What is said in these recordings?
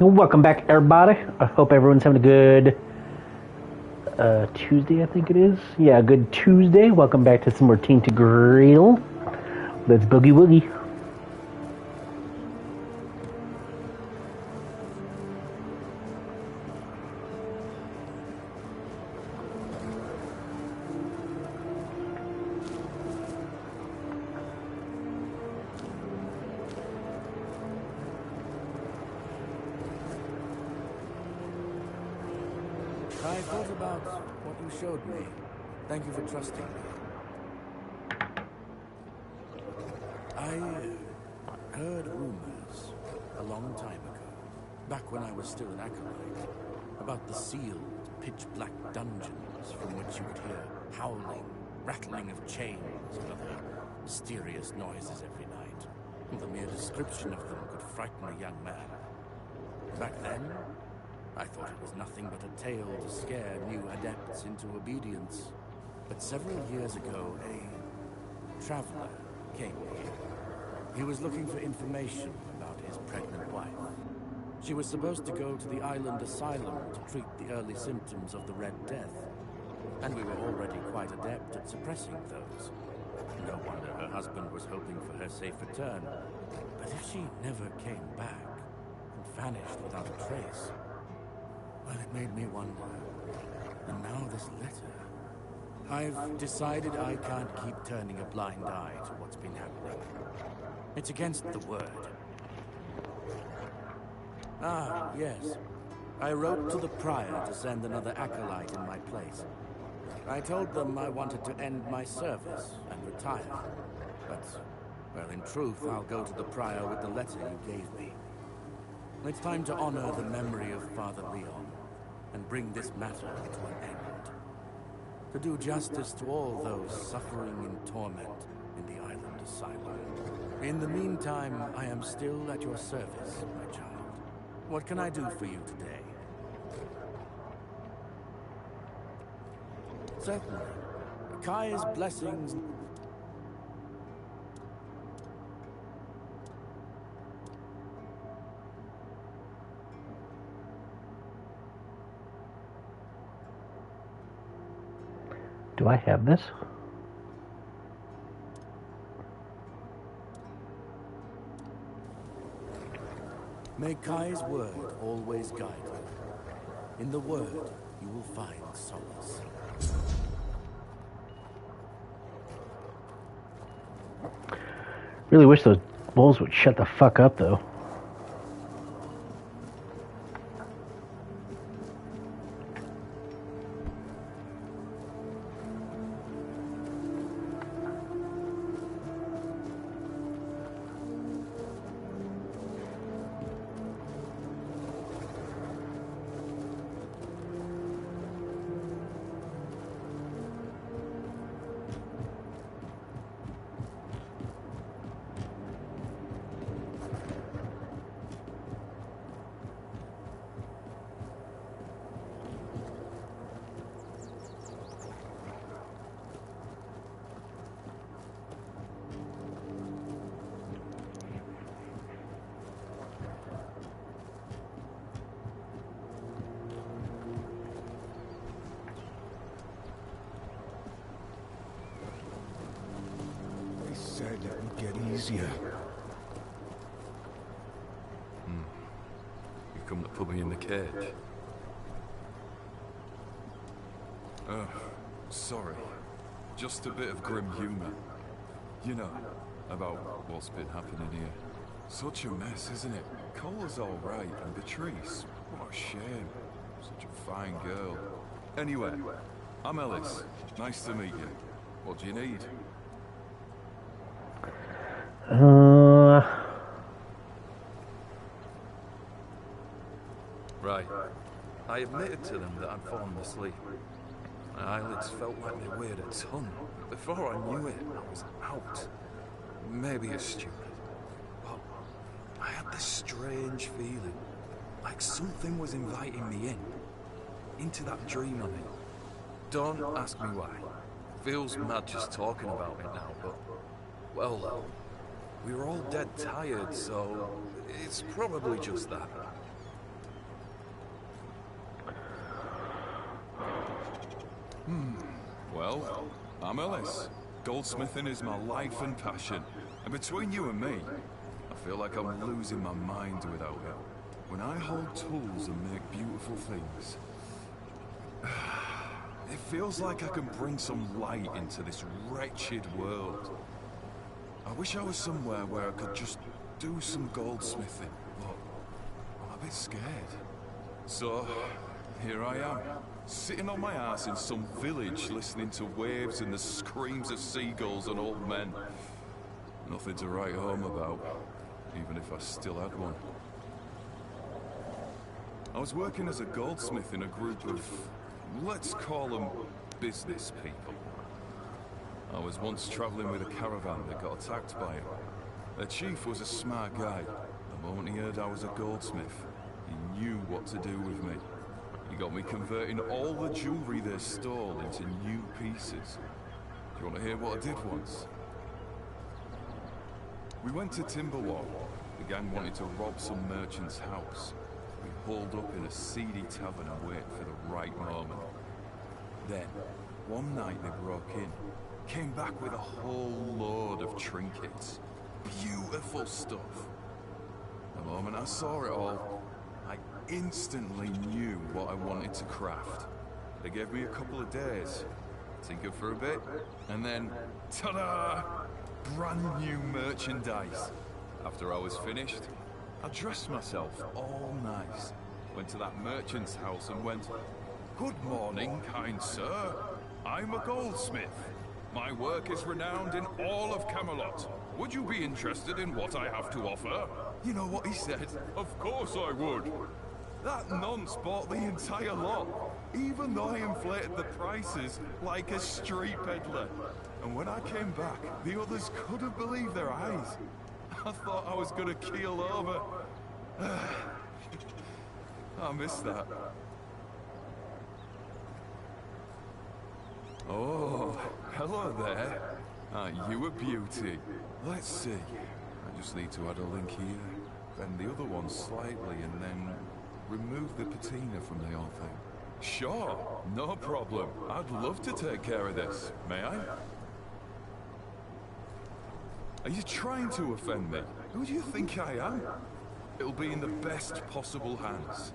Welcome back, everybody. I hope everyone's having a good Tuesday, I think it is. Yeah, good Tuesday. Welcome back to some more Tainted Grail. Let's boogie woogie. I thought about what you showed me. Thank you for trusting me. I heard rumors a long time ago, back when I was still an acolyte, about the sealed, pitch-black dungeons from which you could hear howling, rattling of chains, and other mysterious noises every night. The mere description of them could frighten a young man. Back then, I thought it was nothing but a tale to scare new adepts into obedience. But several years ago, a traveler came here. He was looking for information about his pregnant wife. She was supposed to go to the island asylum to treat the early symptoms of the Red Death. And we were already quite adept at suppressing those. No wonder her husband was hoping for her safe return. But if she never came back and vanished without a trace, well, it made me wonder. And now this letter. I've decided I can't keep turning a blind eye to what's been happening. It's against the word. Ah, yes. I wrote to the prior to send another acolyte in my place. I told them I wanted to end my service and retire. But, well, in truth, I'll go to the prior with the letter you gave me. It's time to honor the memory of Father Leon and bring this matter to an end. To do justice to all those suffering in torment in the island asylum. In the meantime, I am still at your service, my child. What can I do for you today? Certainly. Kai's blessings. Do I have this? May Kai's word always guide you. In the word, you will find solace. Really wish those wolves would shut the fuck up, though. Said it would get easier. You come to put me in the cage? Sorry. Just a bit of grim humor. You know, about what's been happening here. Such a mess, isn't it? Cola's all right, and Beatrice, what a shame. Such a fine girl. Anyway, I'm Ellis. Nice to meet you. What do you need? Right. I admitted to them that I'd fallen asleep. My eyelids felt like they weighed a ton. Before I knew it, I was out. Maybe it's stupid. But I had this strange feeling. Like something was inviting me into that dream of it. Don't ask me why. Feels mad just talking about it now, but... well, we were all dead tired, so... it's probably just that. Well, I'm Ellis. Goldsmithing is my life and passion. And between you and me, I feel like I'm losing my mind without it. When I hold tools and make beautiful things, it feels like I can bring some light into this wretched world. I wish I was somewhere where I could just do some goldsmithing, but I'm a bit scared. So, here I am, sitting on my ass in some village listening to waves and the screams of seagulls and old men. Nothing to write home about, even if I still had one. I was working as a goldsmith in a group of, let's call them business people. I was once traveling with a caravan that got attacked by him. Their chief was a smart guy. The moment he heard I was a goldsmith, he knew what to do with me. He got me converting all the jewelry they stole into new pieces. Do you want to hear what I did once? We went to Timberwalk. The gang wanted to rob some merchant's house. We holed up in a seedy tavern and waited for the right moment. Then, one night they broke in, came back with a whole load of trinkets. Beautiful stuff. The moment I saw it all, I instantly knew what I wanted to craft. They gave me a couple of days, tinkered for a bit, and then, ta-da! Brand new merchandise. After I was finished, I dressed myself all nice, went to that merchant's house and went, "Good morning, kind sir. I'm a goldsmith. My work is renowned in all of Camelot. Would you be interested in what I have to offer?" You know what he said? "Of course I would." That nonce bought the entire lot, even though I inflated the prices like a street peddler. And when I came back, the others couldn't believe their eyes. I thought I was gonna keel over. I missed that. Oh, hello there. Aren't you a beauty? Let's see. I just need to add a link here, bend the other one slightly, and then remove the patina from the whole thing. Sure, no problem. I'd love to take care of this. May I? Are you trying to offend me? Who do you think I am? It'll be in the best possible hands.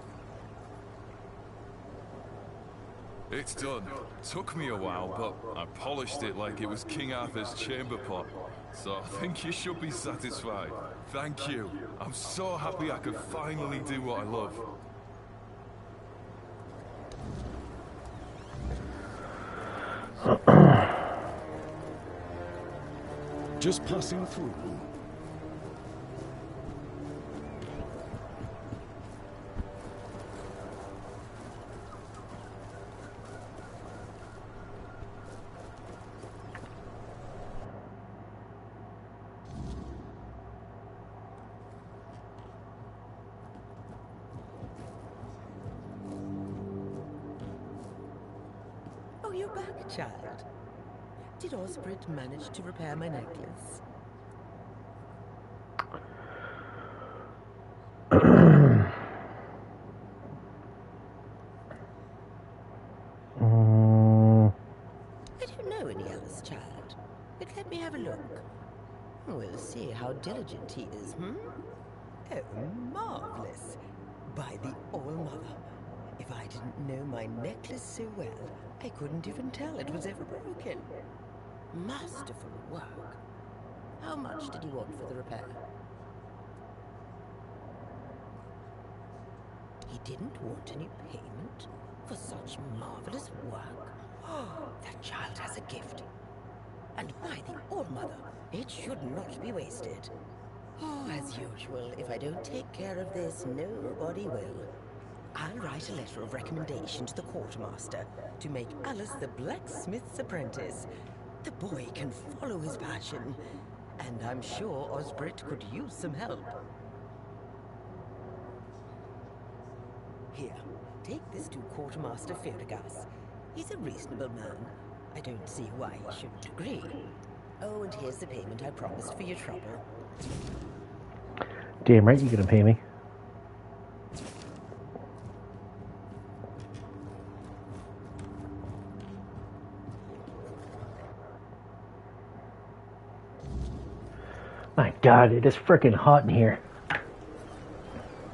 It's done. Took me a while, but I polished it like it was King Arthur's chamber pot. So I think you should be satisfied. Thank you. I'm so happy I could finally do what I love. Just passing through. Oh, you're back, child. Did Osbrit manage to repair my necklace? I don't know any else, child. But let me have a look. We'll see how diligent he is, Oh, marvelous. By the All-Mother. If I didn't know my necklace so well, I couldn't even tell it was ever broken. Masterful work. How much did you want for the repair? He didn't want any payment for such marvelous work. Oh, that child has a gift. And by the All-Mother, it should not be wasted. Oh, as usual, if I don't take care of this, nobody will. I'll write a letter of recommendation to the quartermaster to make Alice the blacksmith's apprentice. The boy can follow his passion, and I'm sure Osbrit could use some help. Here, take this to Quartermaster Fergus. He's a reasonable man. I don't see why he shouldn't agree. Oh, and here's the payment I promised for your trouble. Damn right you're gonna pay me. My God, it is freaking hot in here.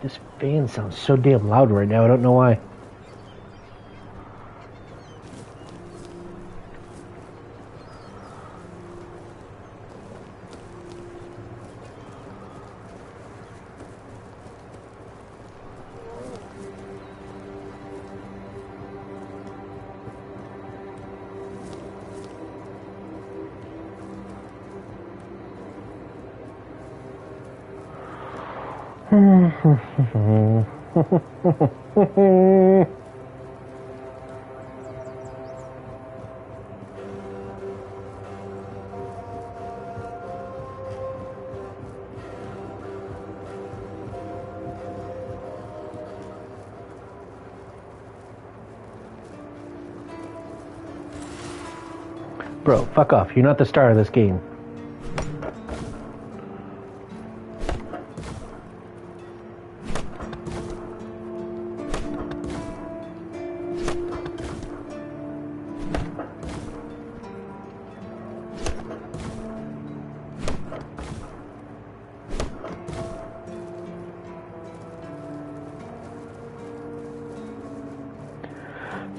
This fan sounds so damn loud right now. I don't know why. Bro, fuck off. You're not the star of this game.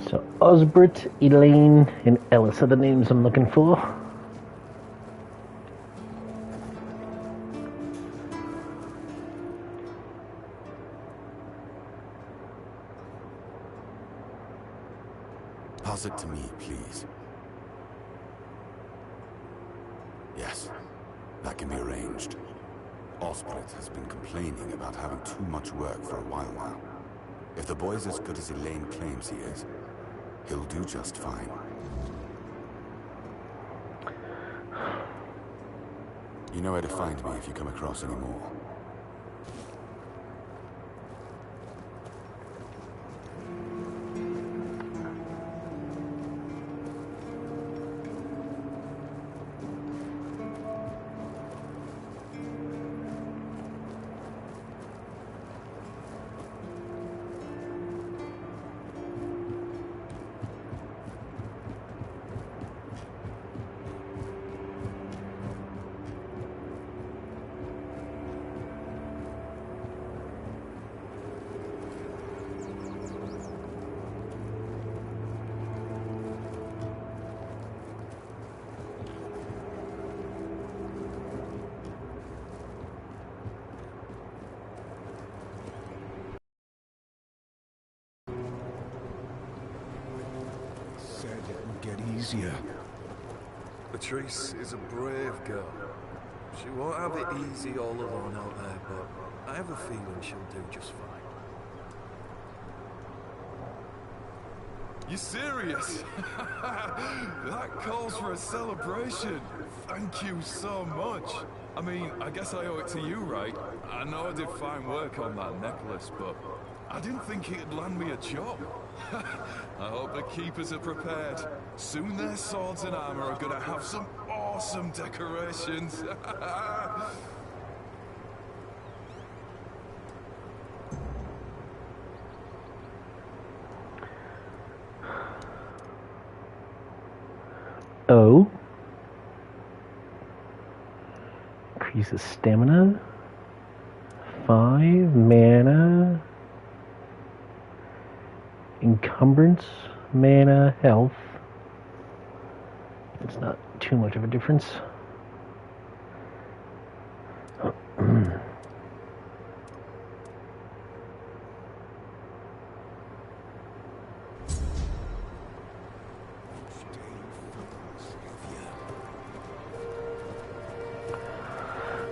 So, Osbert, Elaine, and Ellis are the names I'm looking for. Pass it to me, please. Yes, that can be arranged. Osbert has been complaining about having too much work for a while now. If the boy's as good as Elaine claims he is, he'll do just fine. You know where to find me if you come across any more. Said it would get easier. Patrice is a brave girl. She won't have it easy all alone out there, but I have a feeling she'll do just fine. You serious? That calls for a celebration. Thank you so much. I mean, I guess I owe it to you, right? I know I did fine work on that necklace, but I didn't think it'd land me a job. I hope the keepers are prepared. Soon their swords and armor are gonna have some awesome decorations. O. Increases stamina. 5 mana. Encumbrance, mana, health. It's not too much of a difference.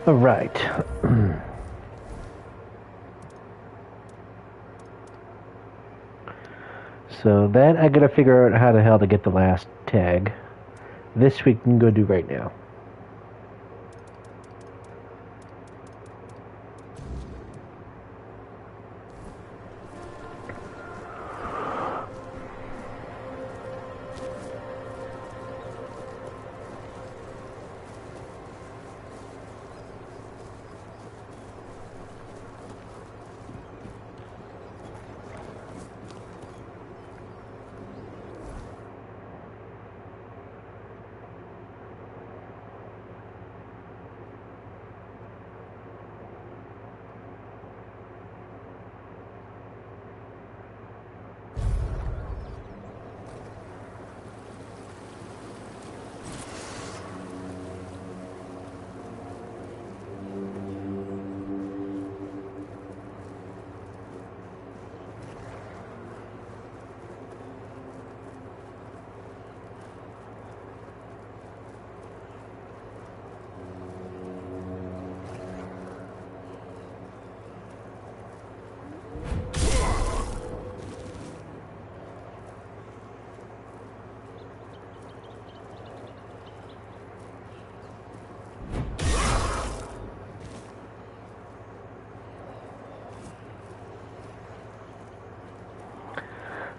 All right. So that I gotta figure out how the hell to get the last tag. This we can go do right now.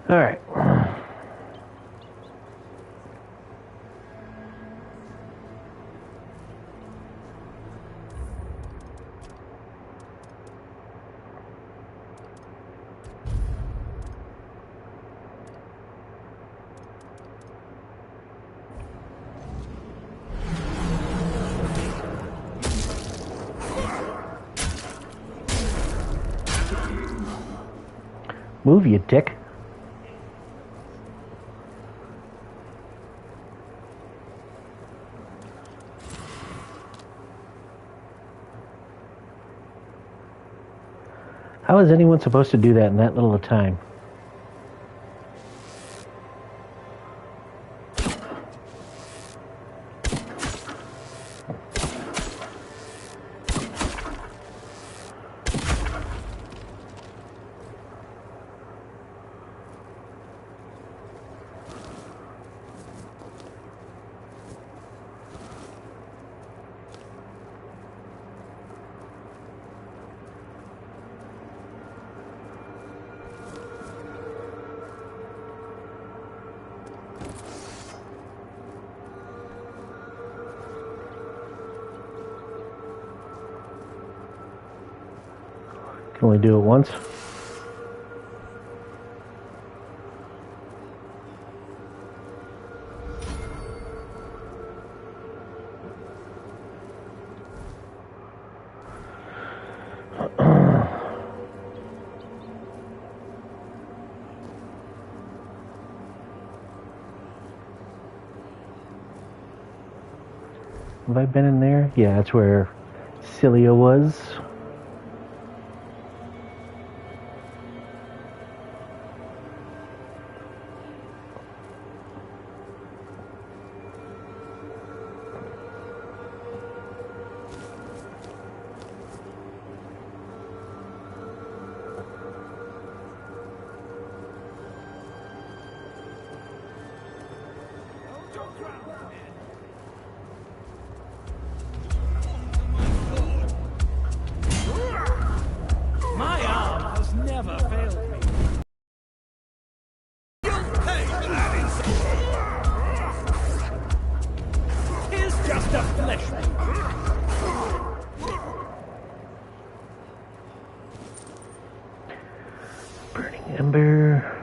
All right. Move, you dick. How is anyone supposed to do that in that little a time? Can only do it once. Have I been in there? Yeah, that's where Celia was. My arm has never failed me. Here's just a flesh wound. Burning ember.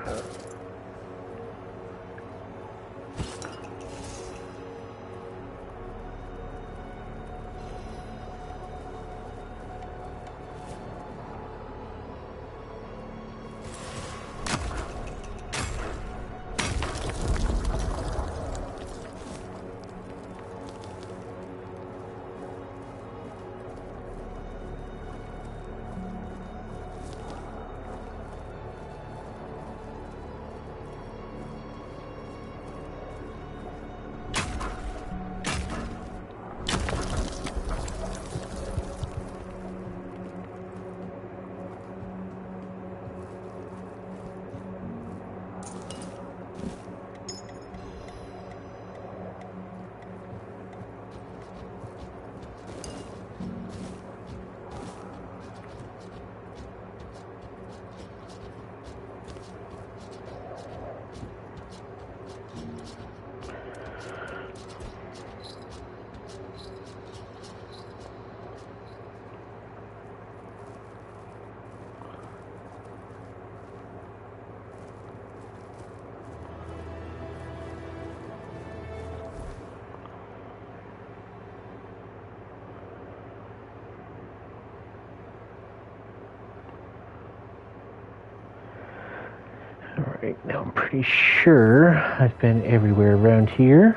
Alright, now I'm pretty sure I've been everywhere around here.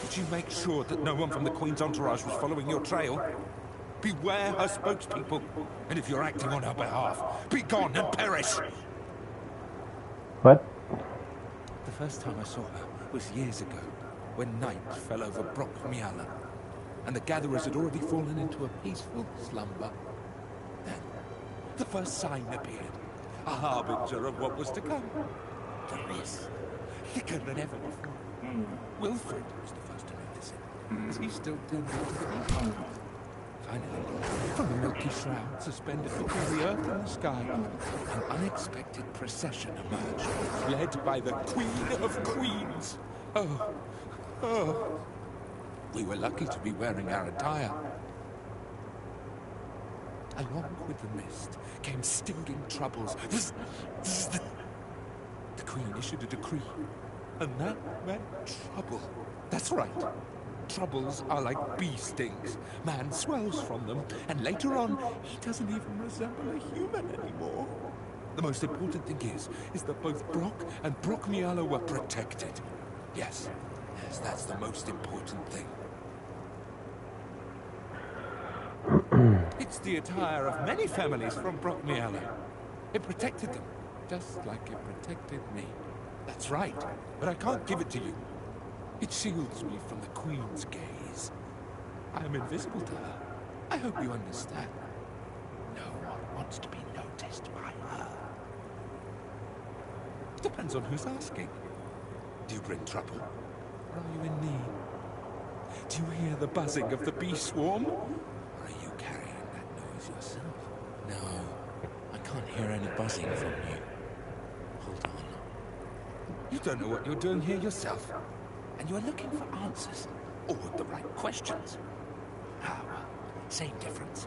Did you make sure that no one from the Queen's entourage was following your trail? Beware her spokespeople, and if you're acting on her behalf, be gone and perish! What? The first time I saw her was years ago, when night fell over Mistbearer, and the gatherers had already fallen into a peaceful slumber. Then, the first sign appeared, a harbinger of what was to come. The mist, thicker than ever before. Wilfred was the first to notice it, as he still tended to the beach. Finally, from the milky shroud suspended between the earth and the sky, an unexpected procession emerged, led by the Queen of Queens. Oh. We were lucky to be wearing our attire. Along with the mist came stinging troubles. The Queen issued a decree, and that meant trouble. That's right. Troubles are like bee stings. Man swells from them, and later on, he doesn't even resemble a human anymore. The most important thing is that both Brock and Mistbearer were protected. Yes, that's the most important thing. It's the attire of many families from Mistbearer. It protected them, just like it protected me. That's right, but I can't give it to you. It shields me from the Queen's gaze. I am invisible to her. I hope you understand. No one wants to be noticed by her. Depends on who's asking. Do you bring trouble? Or are you in need? Do you hear the buzzing of the bee swarm? Or are you carrying that noise yourself? No, I can't hear any buzzing from you. Hold on. You don't know what you're doing here yourself. And you're looking for answers, or the right questions. Ah, well, same difference.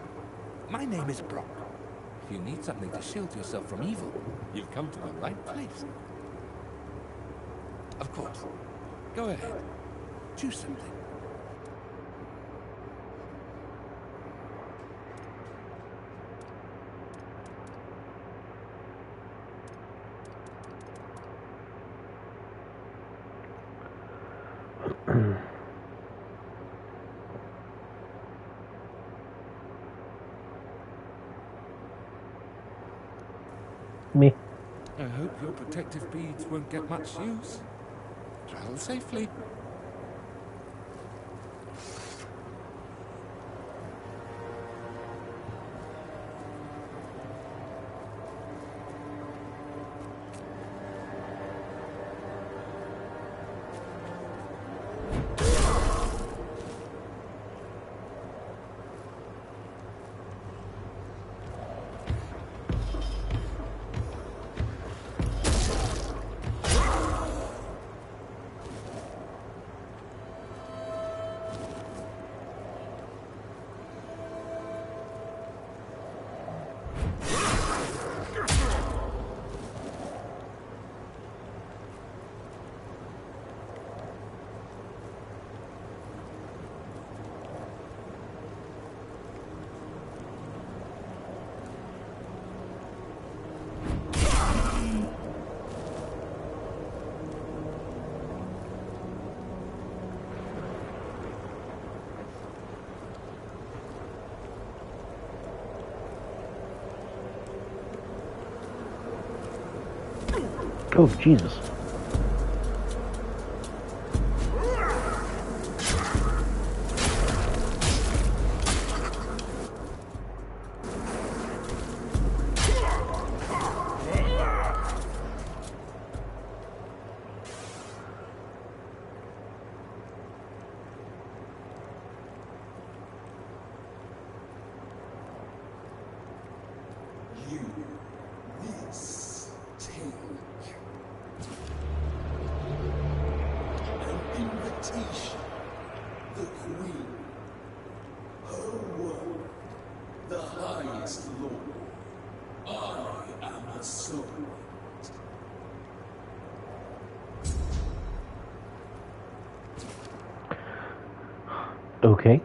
My name is Brock. If you need something to shield yourself from evil, you've come to the right place. Of course. Go ahead. Choose something. Me. I hope your protective beads won't get much use. Travel safely. Oh, Jesus. Okay.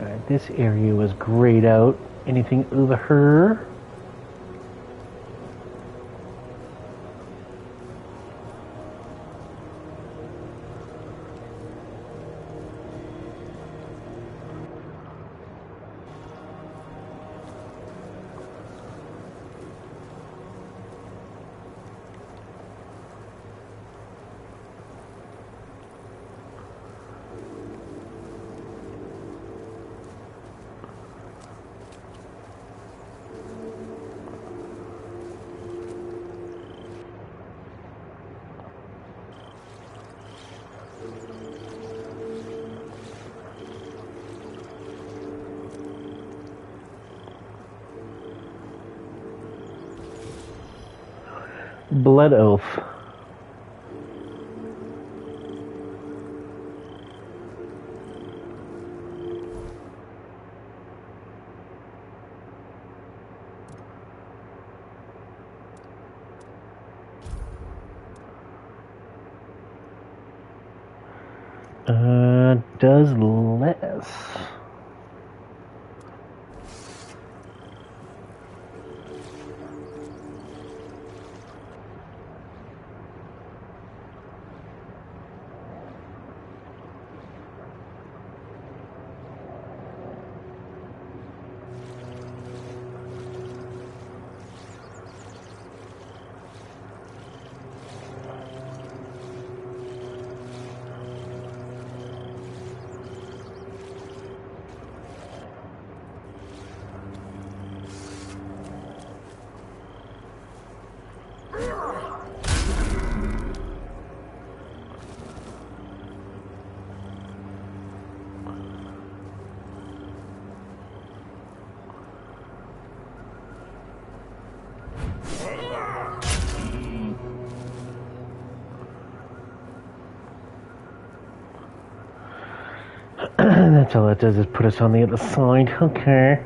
Alright, this area was grayed out. Anything over here? Blood Oath. Does less. That's all it does is put us on the other side. Okay.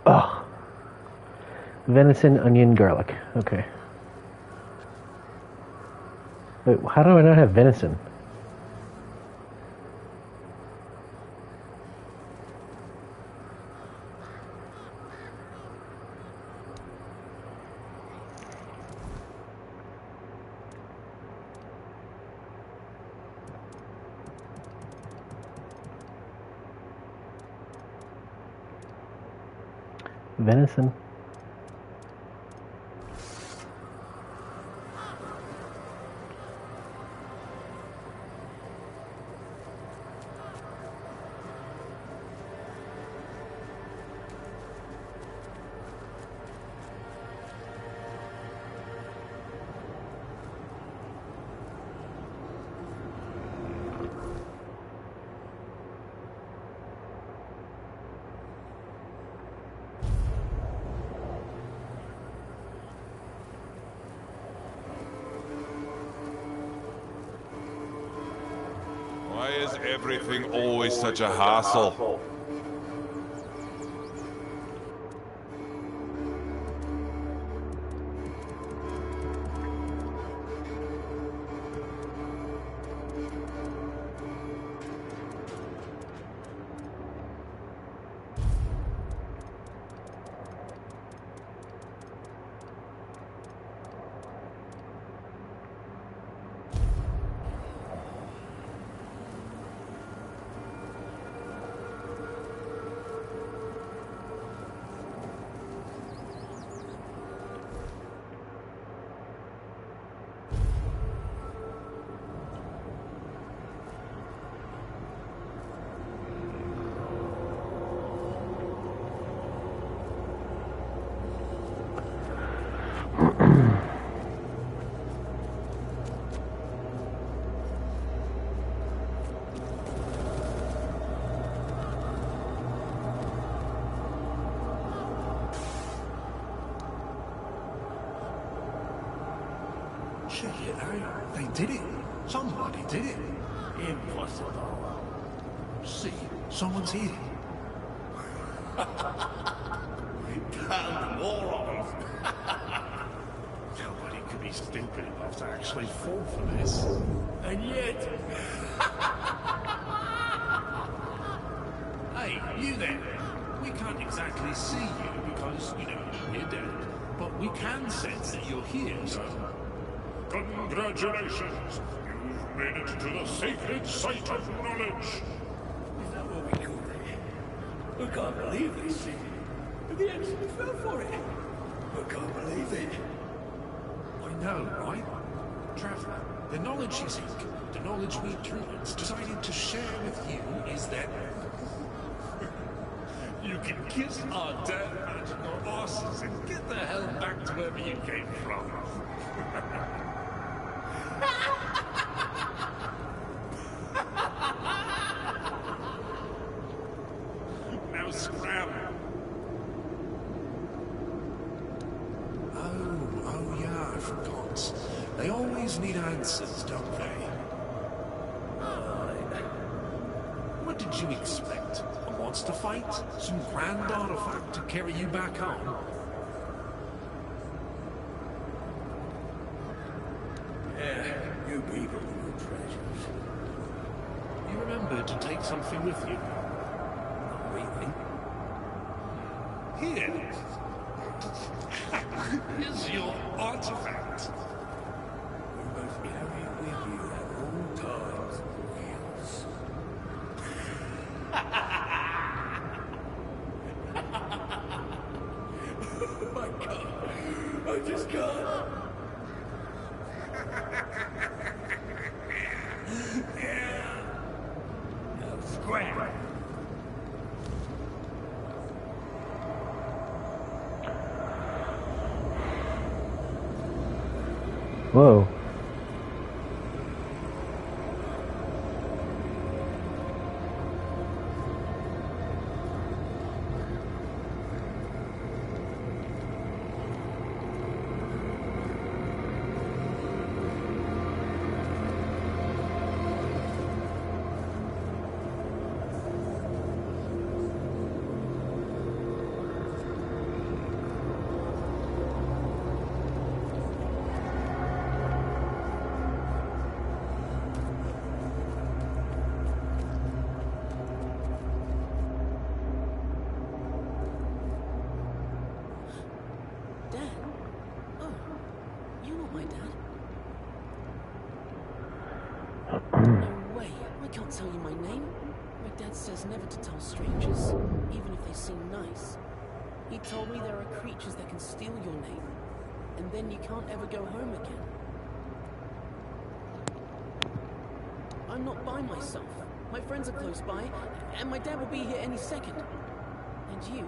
Oh. Venison, onion, garlic. Okay. Wait, how do I not have venison? Venison. Why is everything always such a hassle? magic, you know. They did it. Somebody did it. Impossible. See, someone's here. Damn morons. Nobody could be stupid enough to actually fall for this. And yet... Hey, you there. We can't exactly see you because, you know, we're dead. But we can sense that you're here, so... Congratulations! You've made it to the sacred site of knowledge! Is that what we call it? I can't believe this thing. They actually fell for it. I can't believe it. I know, right? Traveler, the knowledge you seek, the knowledge we druids decided to share with you is that... you can kiss our dead magical asses and get the hell back to wherever you came from. Now scram. Oh yeah, I forgot. They always need answers, don't they? What did you expect? A monster fight? Some grand artifact to carry you back home? Yeah, you people are good treasures. You remember to take something with you? Not really. Here. Here's your artifact. You must carry it with you at all times, Wheels. Oh my god, I just can't. Yeah. Now scram. Whoa. Tell you my name? My dad says never to tell strangers, even if they seem nice. He told me there are creatures that can steal your name, and then you can't ever go home again. I'm not by myself. My friends are close by, and my dad will be here any second. And you?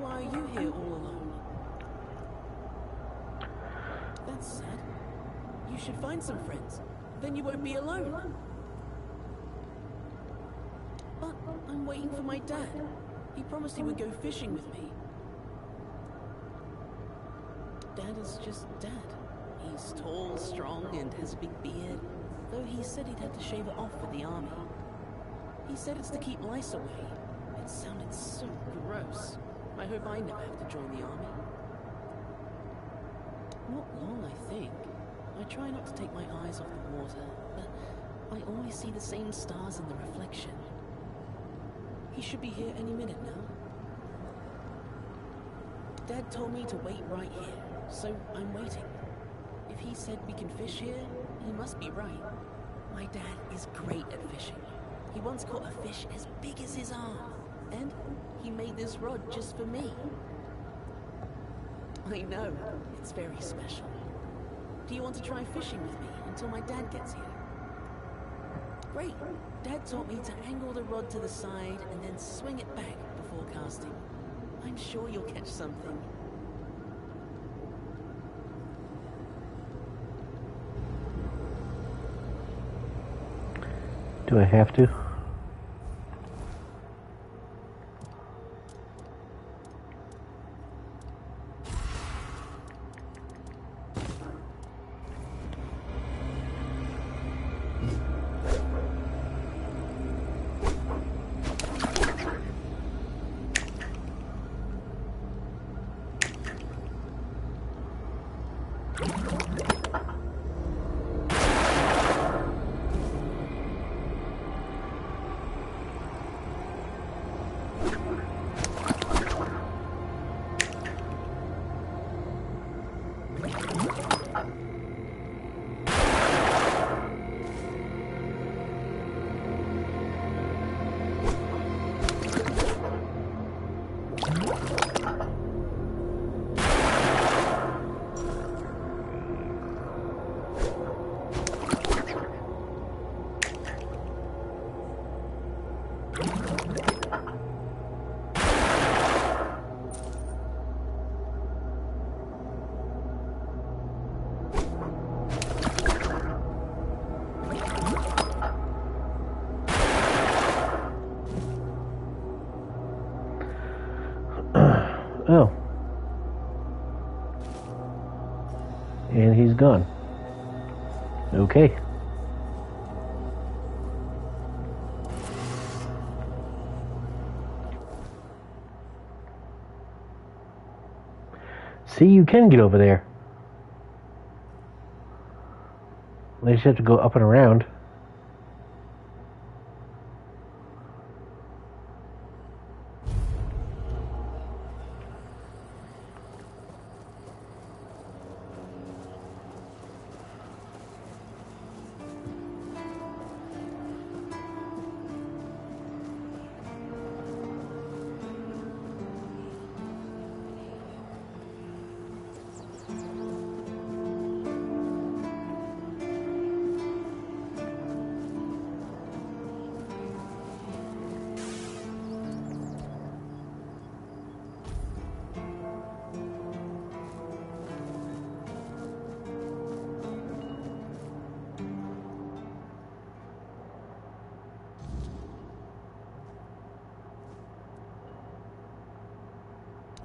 Why are you here all alone? That's sad. You should find some friends. Then you won't be alone. But I'm waiting for my dad. He promised he would go fishing with me. Dad is just Dad. He's tall, strong, and has a big beard. Though he said he'd had to shave it off for the army. He said it's to keep lice away. It sounded so gross. I hope I never have to join the army. Not long, I think. I try not to take my eyes off the water, but I always see the same stars in the reflection. He should be here any minute now. Dad told me to wait right here, so I'm waiting. If he said we can fish here, he must be right. My dad is great at fishing. He once caught a fish as big as his arm, and he made this rod just for me. I know, it's very special. Do you want to try fishing with me until my dad gets here? Great. Dad taught me to angle the rod to the side and then swing it back before casting. I'm sure you'll catch something. Do I have to? Oh. And he's gone. Okay. See, you can get over there. They just have to go up and around.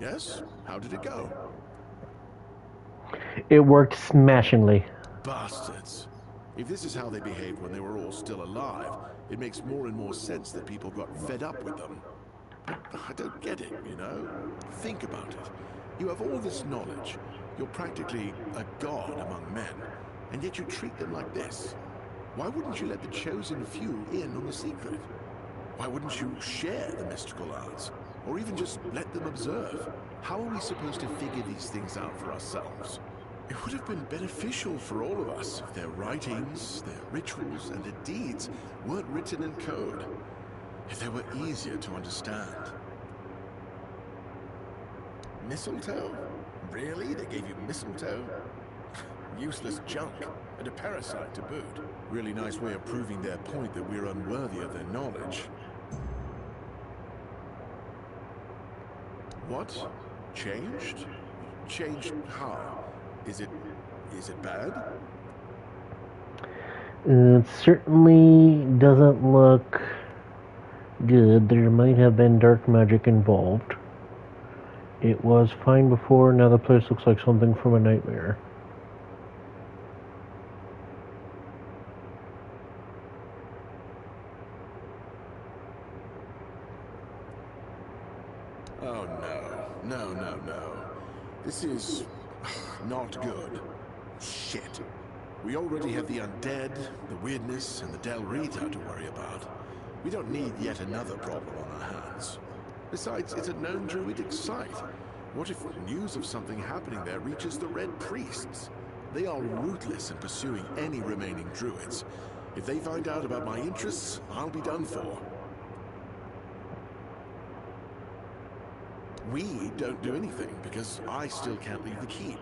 Yes? How did it go? It worked smashingly. Bastards. If this is how they behaved when they were all still alive, it makes more and more sense that people got fed up with them. I don't get it, you know? Think about it. You have all this knowledge. You're practically a god among men, and yet you treat them like this. Why wouldn't you let the chosen few in on the secret? Why wouldn't you share the mystical arts? Or even just let them observe? How are we supposed to figure these things out for ourselves? It would have been beneficial for all of us if their writings, their rituals, and their deeds weren't written in code. If they were easier to understand. Mistletoe? Really? They gave you mistletoe? Useless junk, and a parasite to boot. Really nice way of proving their point that we're unworthy of their knowledge. What? Changed? Changed how? Is it bad? It certainly doesn't look good. There might have been dark magic involved. It was fine before, now the place looks like something from a nightmare. Oh no. This is not good. Shit. We already have the undead, the weirdness, and the Del Rita to worry about. We don't need yet another problem on our hands. Besides, it's a known druidic site. What if news of something happening there reaches the Red Priests? They are ruthless in pursuing any remaining druids. If they find out about my interests, I'll be done for. We don't do anything because I still can't leave the keep.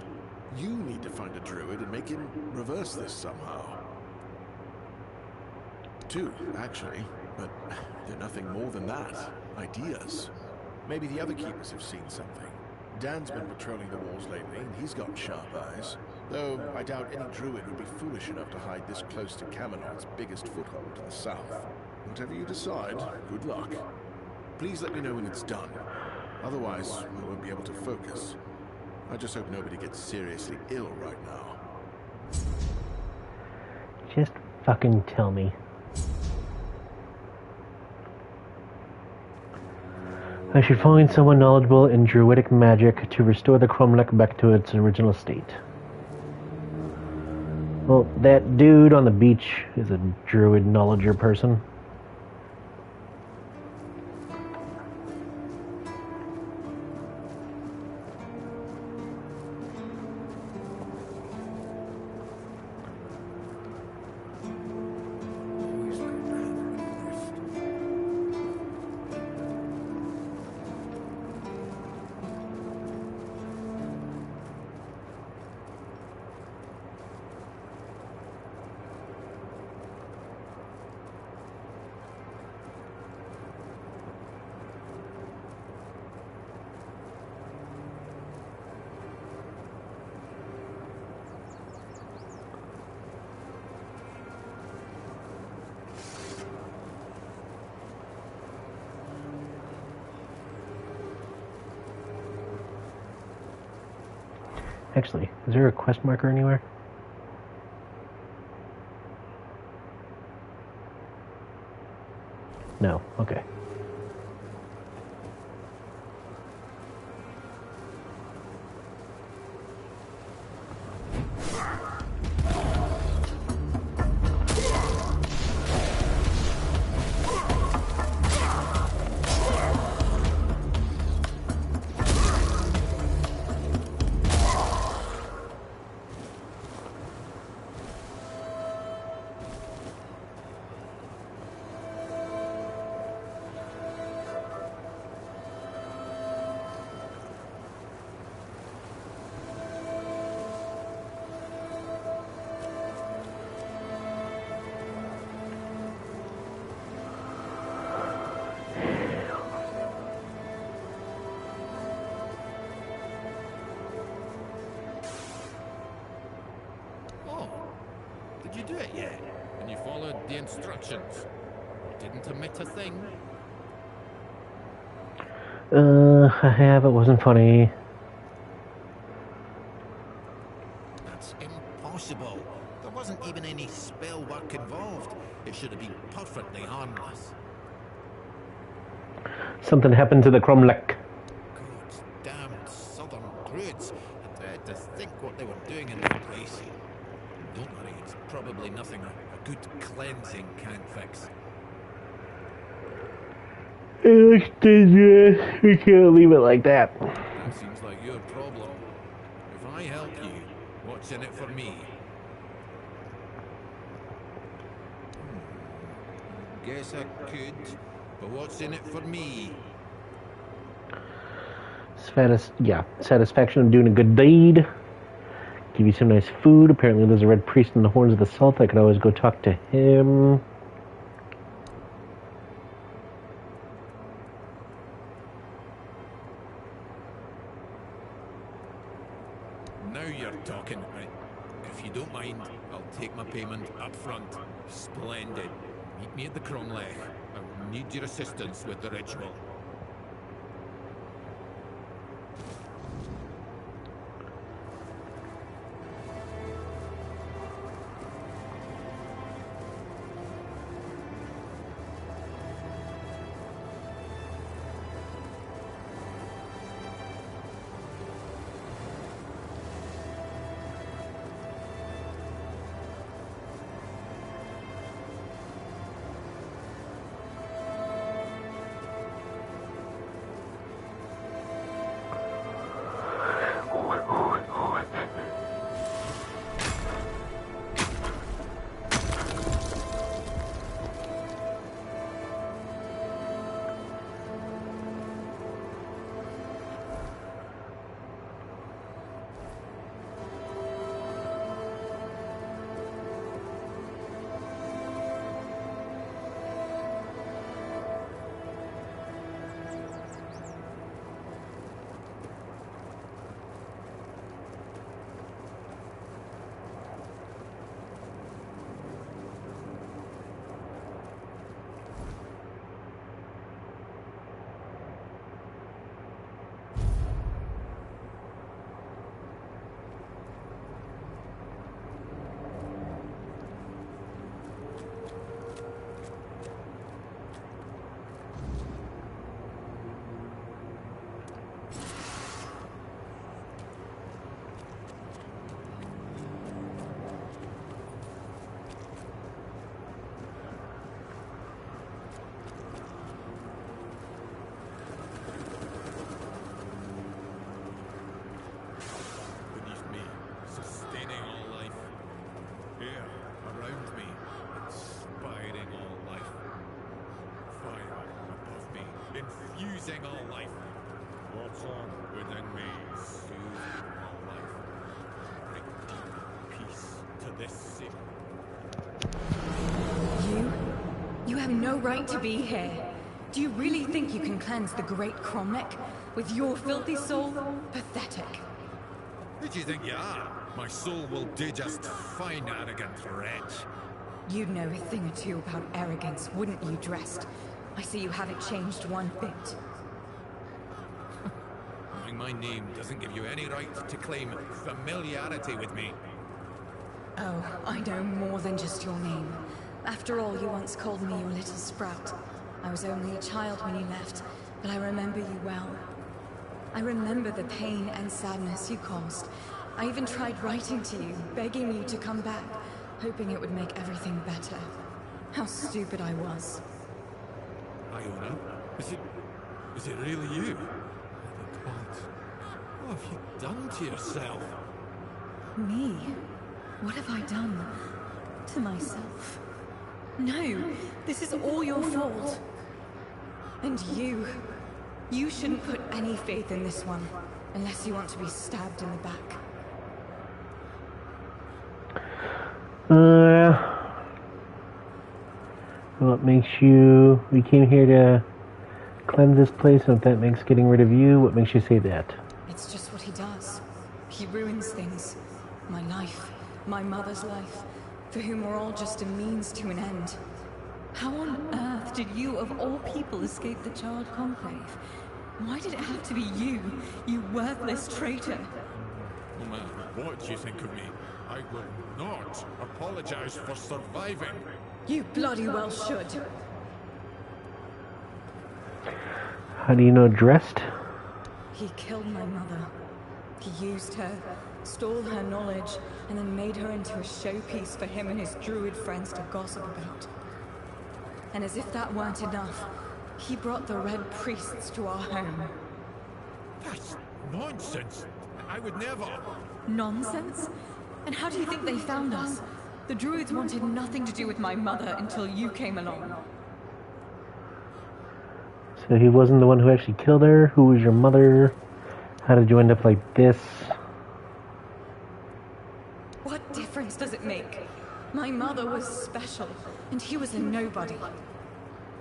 You need to find a druid and make him reverse this somehow. Two, actually, but they're nothing more than that. Ideas. Maybe the other keepers have seen something. Dan's been patrolling the walls lately, and he's got sharp eyes. Though I doubt any druid would be foolish enough to hide this close to Camelot's biggest foothold to the south. Whatever you decide, good luck. Please let me know when it's done. Otherwise, I won't be able to focus. I just hope nobody gets seriously ill right now. Just fucking tell me. I should find someone knowledgeable in druidic magic to restore the cromlech back to its original state. Well, that dude on the beach is a druid knowledger person. Actually, is there a quest marker anywhere? No, okay. Did you do it yet? And you followed the instructions? Didn't omit a thing? I have. It wasn't funny. That's impossible. There wasn't even any spell work involved. It should have been perfectly harmless. Something happened to the cromlech. God damned southern druids. I dread to think what they were doing in that place. Don't worry, it's probably nothing a good cleansing can't fix. We can't leave it like that. That seems like your problem. If I help you, what's in it for me? Guess I could, but what's in it for me? Satisfaction of doing a good deed. Give you some nice food. Apparently there's a red priest in the Horns of the South. I could always go talk to him. Now you're talking. If you don't mind, I'll take my payment up front. Splendid. Meet me at the Cromlech. I'll need your assistance with the ritual. infusing all life. What's on within me? Soothing all life. Bring deep peace to this city. You have no right to be here. Do you really think you can cleanse the great Cromlech with your filthy soul? Pathetic. Who do you think you are? My soul will do just fine, arrogant wretch. You'd know a thing or two about arrogance, wouldn't you, Dressed? I see you haven't changed one bit. Knowing my name doesn't give you any right to claim familiarity with me. Oh, I know more than just your name. After all, you once called me your little sprout. I was only a child when you left, but I remember you well. I remember the pain and sadness you caused. I even tried writing to you, begging you to come back, hoping it would make everything better. How stupid I was. Iona? Is it really you? The gods. What have you done to yourself? Me? What have I done? To myself? No, this is all your fault. And you shouldn't put any faith in this one, unless you want to be stabbed in the back. What makes you... We came here to cleanse this place, and if that makes getting rid of you, what makes you say that? It's just what he does. He ruins things. My life, my mother's life, for whom we're all just a means to an end. How on earth did you, of all people, escape the Child Conclave? Why did it have to be you, you worthless traitor? No matter what you think of me, I will not apologize for surviving. You bloody well should. How do you know Dressed? He killed my mother. He used her, stole her knowledge, and then made her into a showpiece for him and his druid friends to gossip about. And as if that weren't enough, he brought the Red Priests to our home. That's nonsense. I would never. Nonsense? And how do you think they found us? The druids wanted nothing to do with my mother until you came along. So he wasn't the one who actually killed her? Who was your mother? How did you end up like this? What difference does it make? My mother was special, and he was a nobody.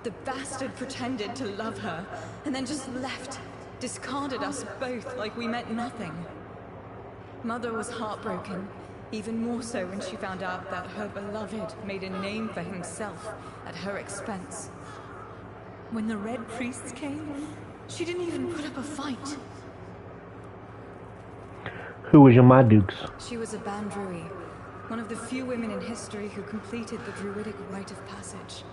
The bastard pretended to love her, and then just left, discarded us both like we meant nothing. Mother was heartbroken, even more so when she found out that her beloved made a name for himself at her expense. When the Red Priests came, she didn't even put up a fight. Who was your Madukes? She was a Bandrui, one of the few women in history who completed the druidic rite of passage.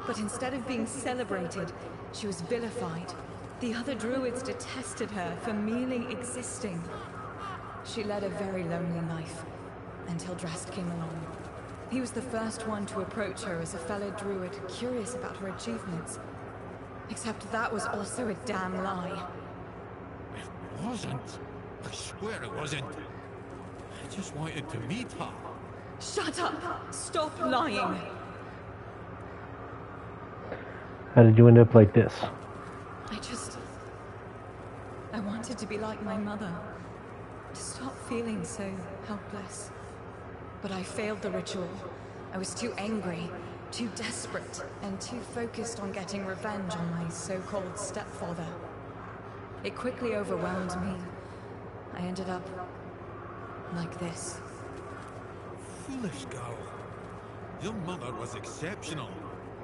But instead of being celebrated, she was vilified. The other druids detested her for merely existing. She led a very lonely life, until Drast came along. He was the first one to approach her as a fellow druid, curious about her achievements. Except that was also a damn lie. It wasn't. I swear it wasn't. I just wanted to meet her. Shut up! Stop lying! How did you end up like this? I wanted to be like my mother. To stop feeling so helpless. But I failed the ritual. I was too angry, too desperate, and too focused on getting revenge on my so-called stepfather. It quickly overwhelmed me. I ended up like this. Foolish girl. Your mother was exceptional.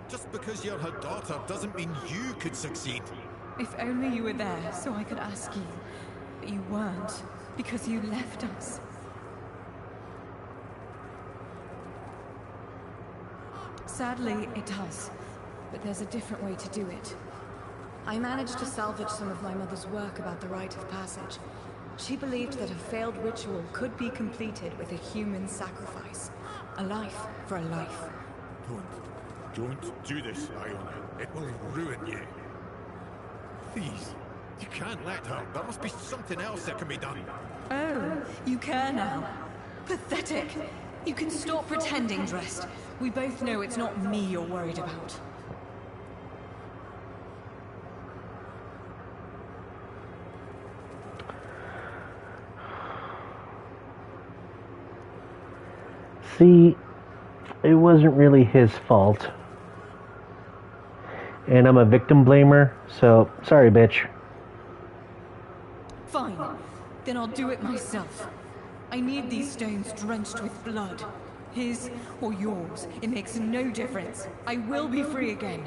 Just because you're her daughter doesn't mean you could succeed. If only you were there so I could ask you. But you weren't, because you left us. Sadly, it does. But there's a different way to do it. I managed to salvage some of my mother's work about the rite of passage. She believed that a failed ritual could be completed with a human sacrifice. A life for a life. Don't do this, Iona. It will ruin you. Please, you can't let her. There must be something else that can be done. Oh, you care now. Pathetic. You can stop pretending, Dressed. We both know it's not me you're worried about. See, it wasn't really his fault. And I'm a victim blamer, so sorry, bitch. Fine. Then I'll do it myself. I need these stones drenched with blood. His or yours, it makes no difference. I will be free again.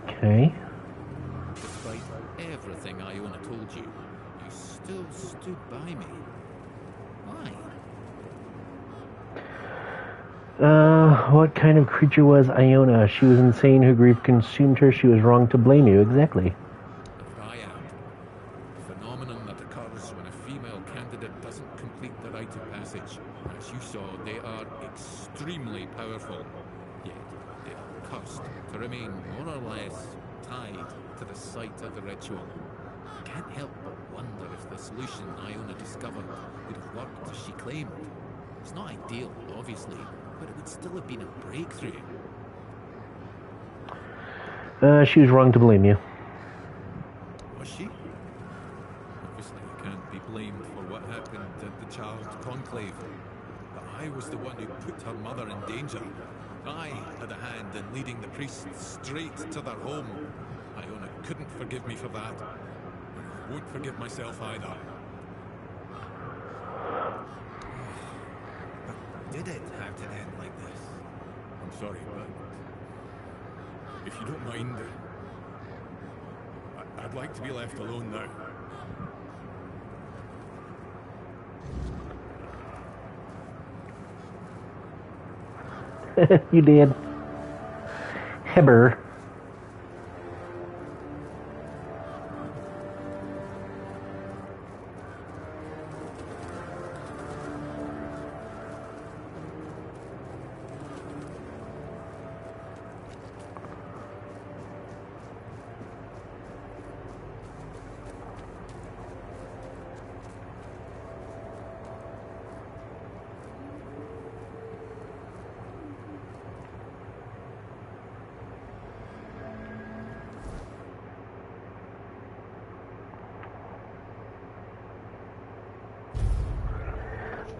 Okay. Despite everything Iona told you, you still stood by me. Why? What kind of creature was Iona? She was insane, her grief consumed her, she was wrong to blame you, exactly. A triad. A phenomenon that occurs when a female candidate doesn't complete the rite of passage. As you saw, they are extremely powerful. Yet, they are cursed to remain more or less tied to the site of the ritual. I can't help but wonder if the solution Iona discovered would have worked as she claimed. It's not ideal, obviously, but it would still have been a breakthrough. She was wrong to blame you. Was she? Obviously, I can't be blamed for what happened at the Child Conclave. But I was the one who put her mother in danger. I had a hand in leading the priests straight to their home. Iona couldn't forgive me for that. I won't forgive myself either. But did it have to end like this? I'm sorry, but if you don't mind, I'd like to be left alone now. You did. Heber.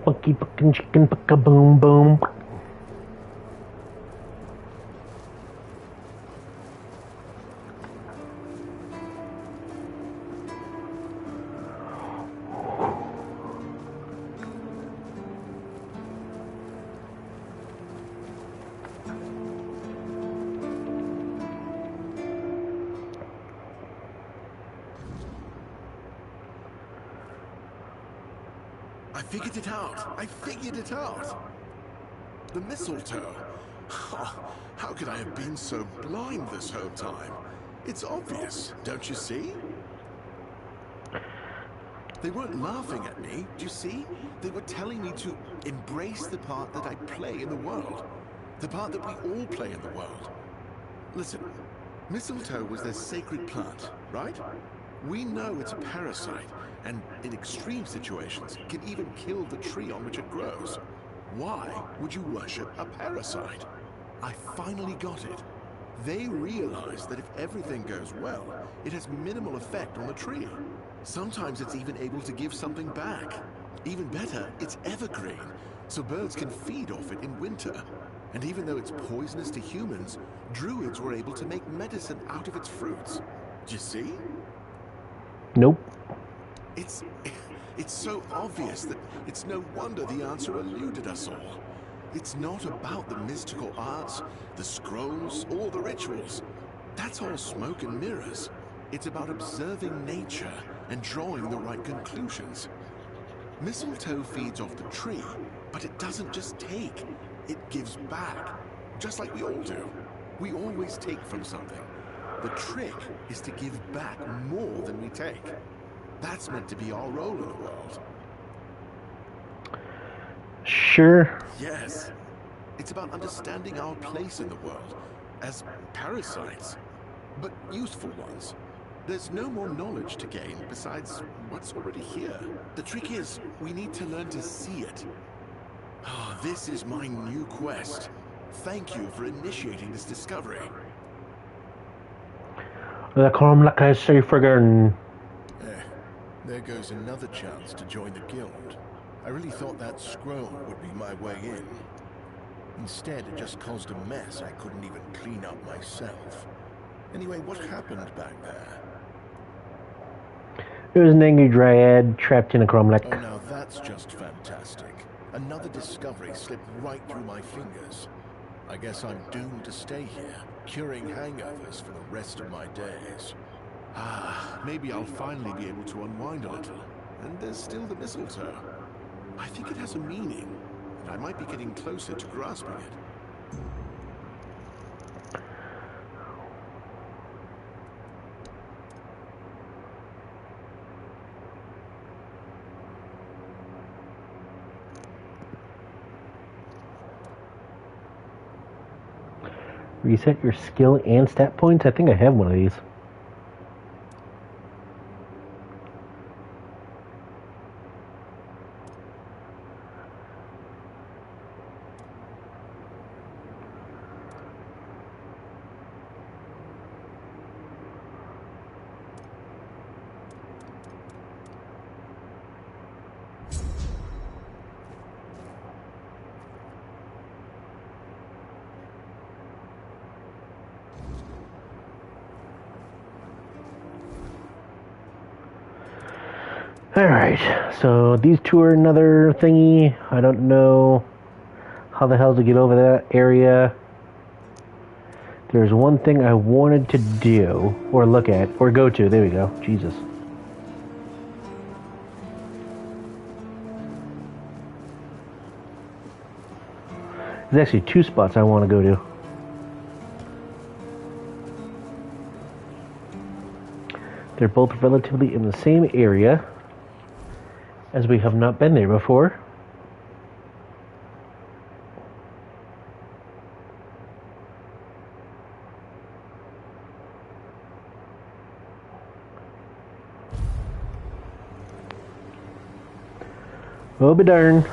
Funky fucking chicken, pucka boom boom. I figured it out. I figured it out. The mistletoe. Oh, how could I have been so blind this whole time? It's obvious, don't you see? They weren't laughing at me, do you see? They were telling me to embrace the part that I play in the world. The part that we all play in the world. Listen, mistletoe was their sacred plant, right? We know it's a parasite, and in extreme situations, can even kill the tree on which it grows. Why would you worship a parasite? I finally got it. They realize that if everything goes well, it has minimal effect on the tree. Sometimes it's even able to give something back. Even better, it's evergreen, so birds can feed off it in winter. And even though it's poisonous to humans, druids were able to make medicine out of its fruits. Do you see? Nope. It's so obvious that it's no wonder the answer eluded us all. It's not about the mystical arts, the scrolls, or the rituals. That's all smoke and mirrors. It's about observing nature and drawing the right conclusions. Mistletoe feeds off the tree, but it doesn't just take. It gives back, just like we all do. We always take from something. The trick is to give back more than we take. That's meant to be our role in the world. Sure. Yes. It's about understanding our place in the world as parasites, but useful ones. There's no more knowledge to gain besides what's already here. The trick is, we need to learn to see it. Oh, this is my new quest. Thank you for initiating this discovery. There goes another chance to join the guild. I really thought that scroll would be my way in. Instead, it just caused a mess I couldn't even clean up myself. Anyway, what happened back there? There was an angry dryad trapped in a cromlech. Oh, now that's just fantastic. Another discovery slipped right through my fingers. I guess I'm doomed to stay here, curing hangovers for the rest of my days. Ah, maybe I'll finally be able to unwind a little. And there's still the mistletoe. I think it has a meaning, and I might be getting closer to grasping it. Reset your skill and stat points? I think I have one of these. Alright, so these two are another thingy. I don't know how the hell to get over that area. There's one thing I wanted to do, or look at, or go to. There we go. Jesus. There's actually two spots I want to go to. They're both relatively in the same area, as we have not been there before. Oh, be darn.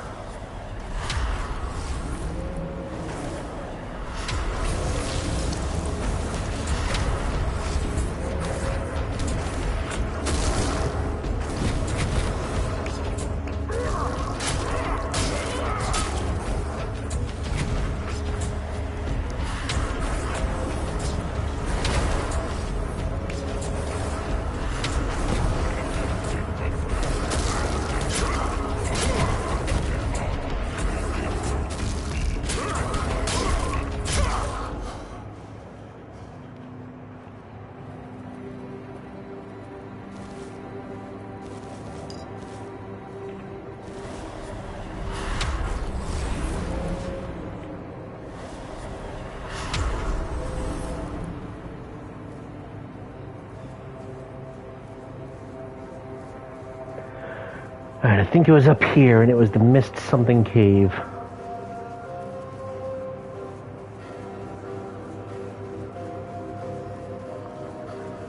Alright, I think it was up here, and it was the Mist something cave.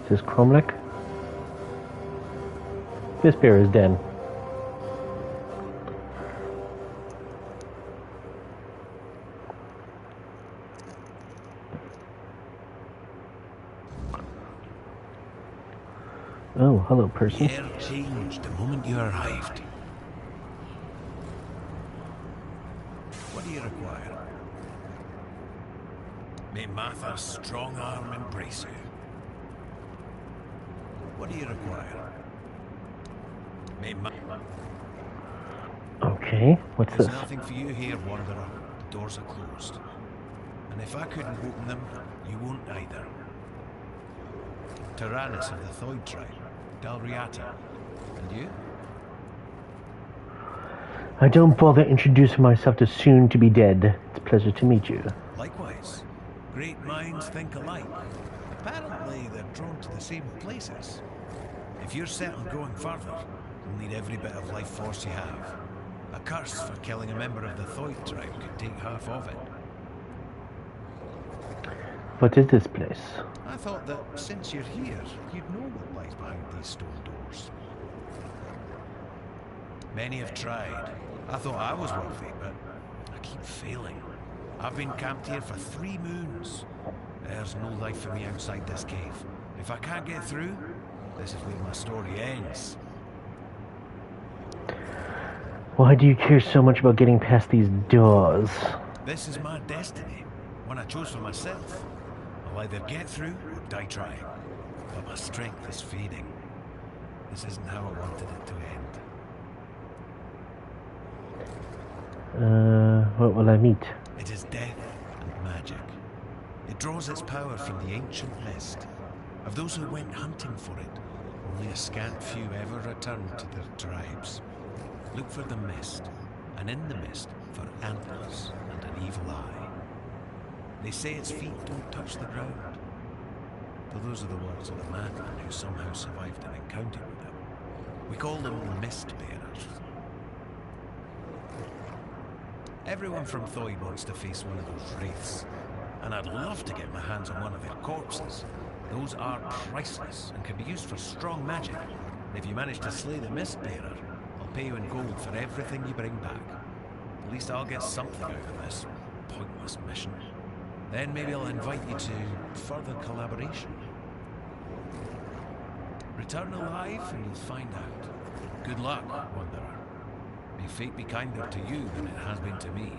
Is this Cromlech? Mistbearer is dead. Oh, hello, person. The air changed the moment you arrived. What do you require? May Matha's strong arm embrace you. What do you require? May Okay, what's There's this? nothing for you here, Wanderer. The doors are closed. And if I couldn't open them, you won't either. Tyrannus of the Thoid tribe, Dalriata. And you? I don't bother introducing myself to soon-to-be dead. It's a pleasure to meet you. Likewise. Great minds think alike. Apparently, they're drawn to the same places. If you're set on going further, you'll need every bit of life force you have. A curse for killing a member of the Thoid tribe could take half of it. What is this place? I thought that since you're here, you'd know what lies behind these stone doors. Many have tried. I thought I was worthy, but I keep failing. I've been camped here for 3 moons. There's no life for me outside this cave. If I can't get through, this is where my story ends. Why do you care so much about getting past these doors? This is my destiny, one I chose for myself. I'll either get through or die trying. But my strength is fading. This isn't how I wanted it to end. What will I meet? It is death and magic. It draws its power from the ancient mist. Of those who went hunting for it, only a scant few ever returned to their tribes. Look for the mist, and in the mist for antlers and an evil eye. They say its feet don't touch the ground. Though those are the words of the madman who somehow survived an encounter with them. We call them Mistbearers. Everyone from Thoy wants to face one of those wraiths, and I'd love to get my hands on one of their corpses. Those are priceless and can be used for strong magic. If you manage to slay the Mistbearer, I'll pay you in gold for everything you bring back. At least I'll get something out of this pointless mission. Then maybe I'll invite you to further collaboration. Return alive and you'll find out. Good luck, Wanderer. May fate be kinder to you than it has been to me.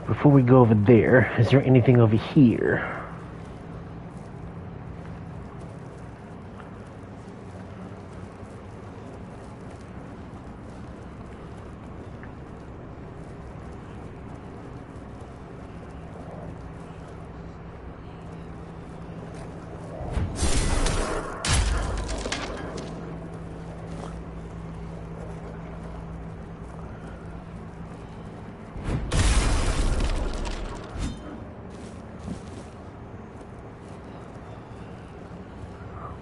Before we go over there, is there anything over here?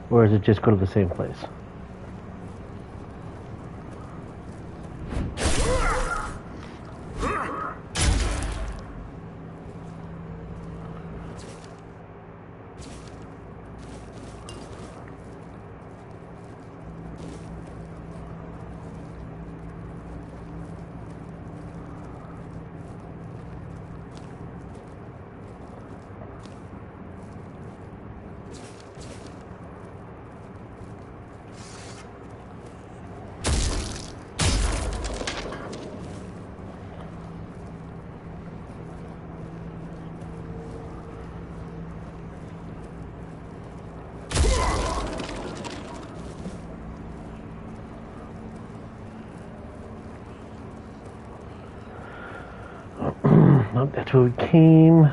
Or does it just go to the same place? Nope, that's where we came.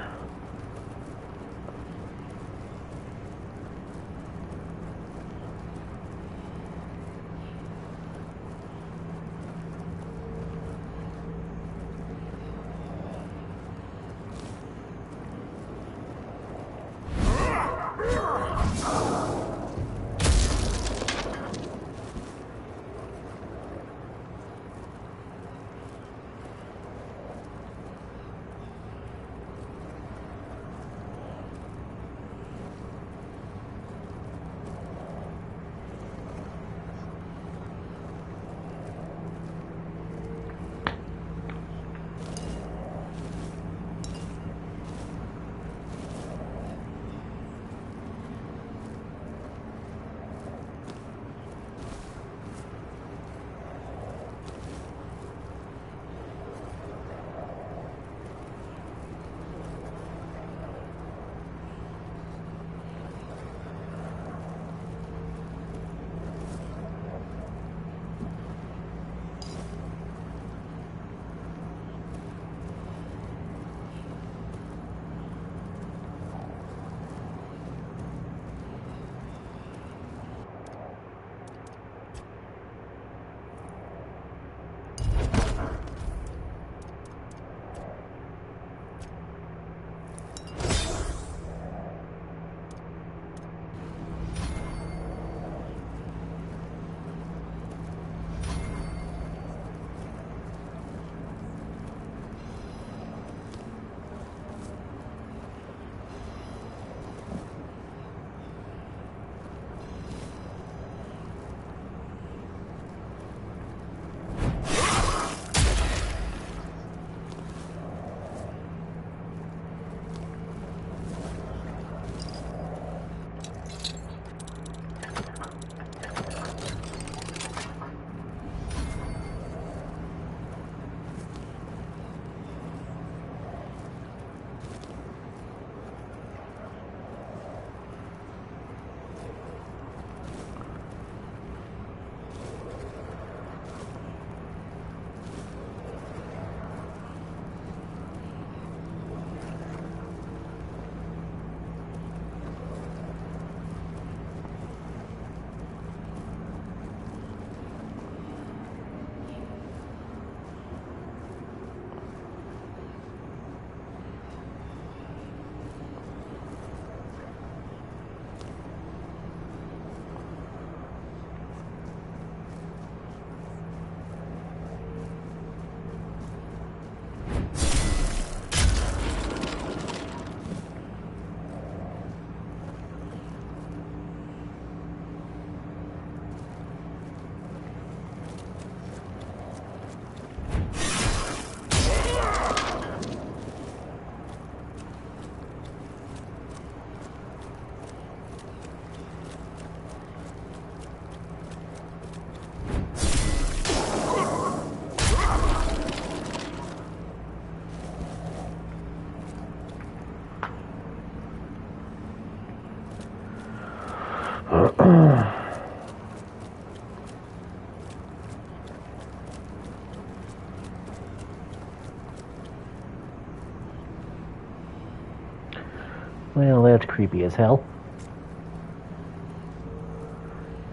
Well, that's creepy as hell.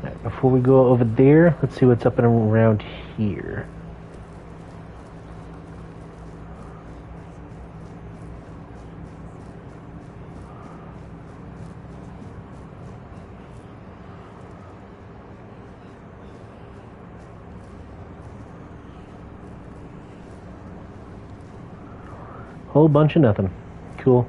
Right, before we go over there, let's see what's up and around here. Whole bunch of nothing. Cool.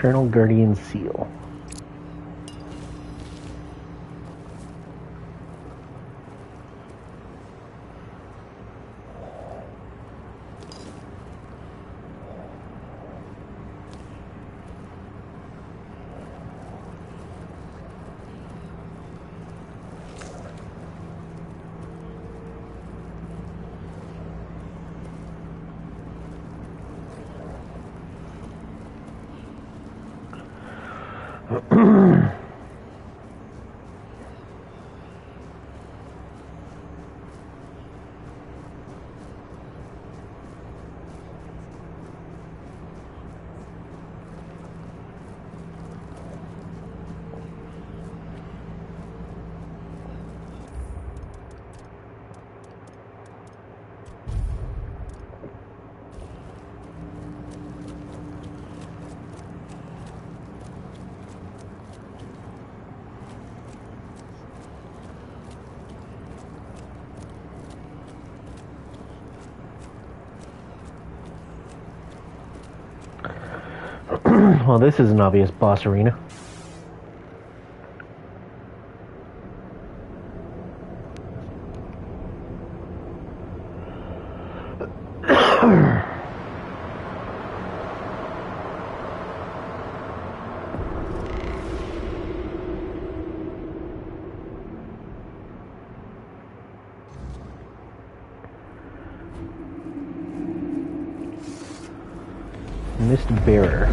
Eternal Guardian Seal. Well, this is an obvious boss arena. Mistbearer.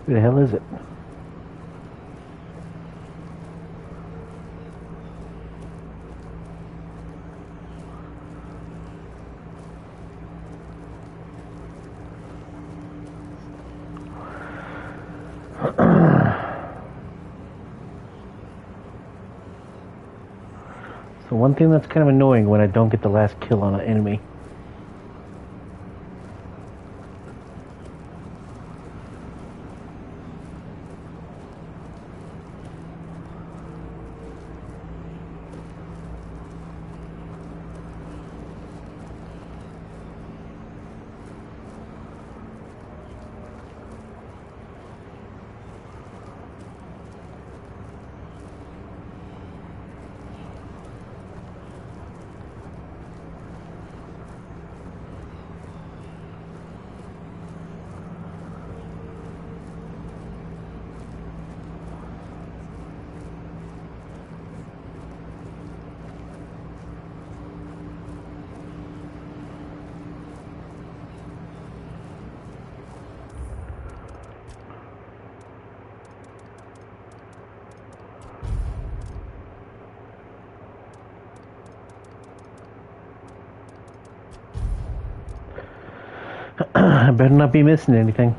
Who the hell is it? So one thing that's kind of annoying when I don't get the last kill on an enemy. I better not be missing anything.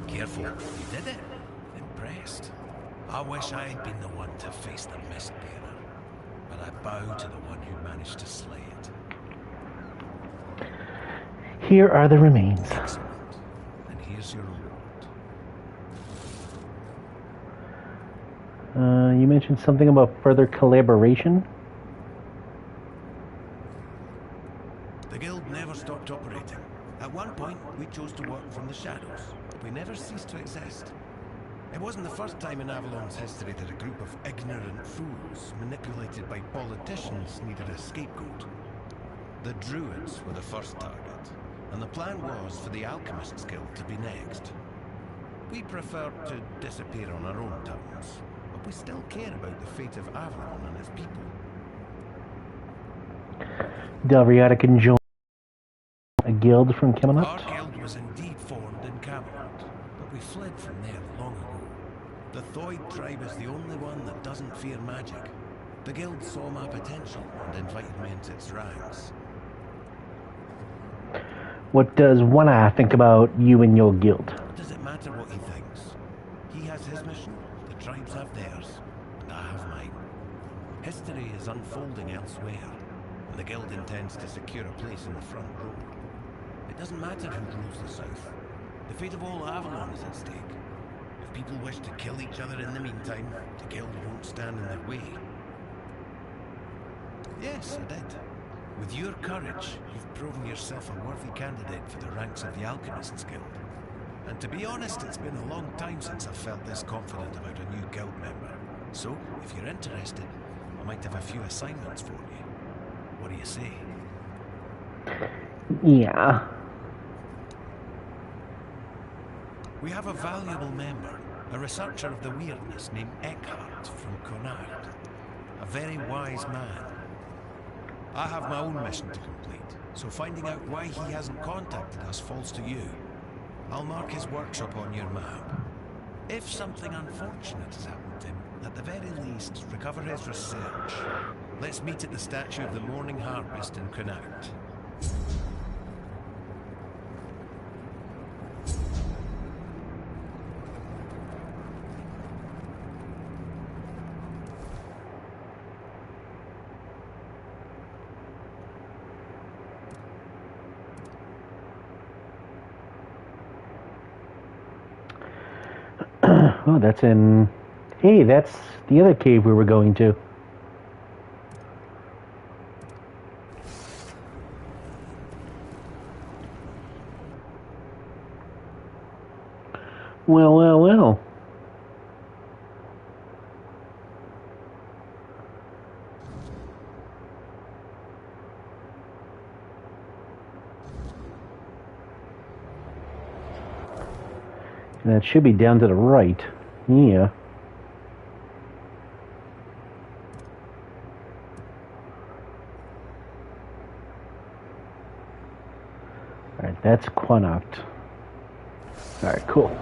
Careful, you did it. Impressed. I wish I had been the one to face the Mistbearer, but I bow to the one who managed to slay it. Here are the remains. Excellent. And here's your reward. You mentioned something about further collaboration? The guild never stopped operating. At one point, we chose to work from the shadows. We never ceased to exist. It wasn't the first time in Avalon's history that a group of ignorant fools, manipulated by politicians, needed a scapegoat. The Druids were the first target, and the plan was for the Alchemist's Guild to be next. We preferred to disappear on our own terms, but we still care about the fate of Avalon and its people. Delriata can join a guild from Our Camelot? guild was indeed formed in Camelot, but we fled from there long ago. The Thoid tribe is the only one that doesn't fear magic. The guild saw my potential and invited me into its ranks. What does One Eye think about you and your guild? Does it matter what he thinks? He has his mission, the tribes have theirs, and I have mine. History is unfolding elsewhere, and the guild intends to secure a place in the front row. It doesn't matter who rules the south. The fate of all Avalon is at stake. If people wish to kill each other in the meantime, the guild won't stand in their way. Yes, I did. With your courage, you've proven yourself a worthy candidate for the ranks of the Alchemist's Guild. And to be honest, it's been a long time since I've felt this confident about a new guild member. So, if you're interested, I might have a few assignments for you. What do you say? Yeah. We have a valuable member, a researcher of the weirdness named Eckhart from Connacht. A very wise man. I have my own mission to complete, so finding out why he hasn't contacted us falls to you. I'll mark his workshop on your map. If something unfortunate has happened to him, at the very least, recover his research. Let's meet at the statue of the Morning Harvest in Connacht. Oh, that's in... Hey, that's the other cave we were going to. Well, well, well. And that should be down to the right. Yeah. Alright, that's Connacht. Alright, cool.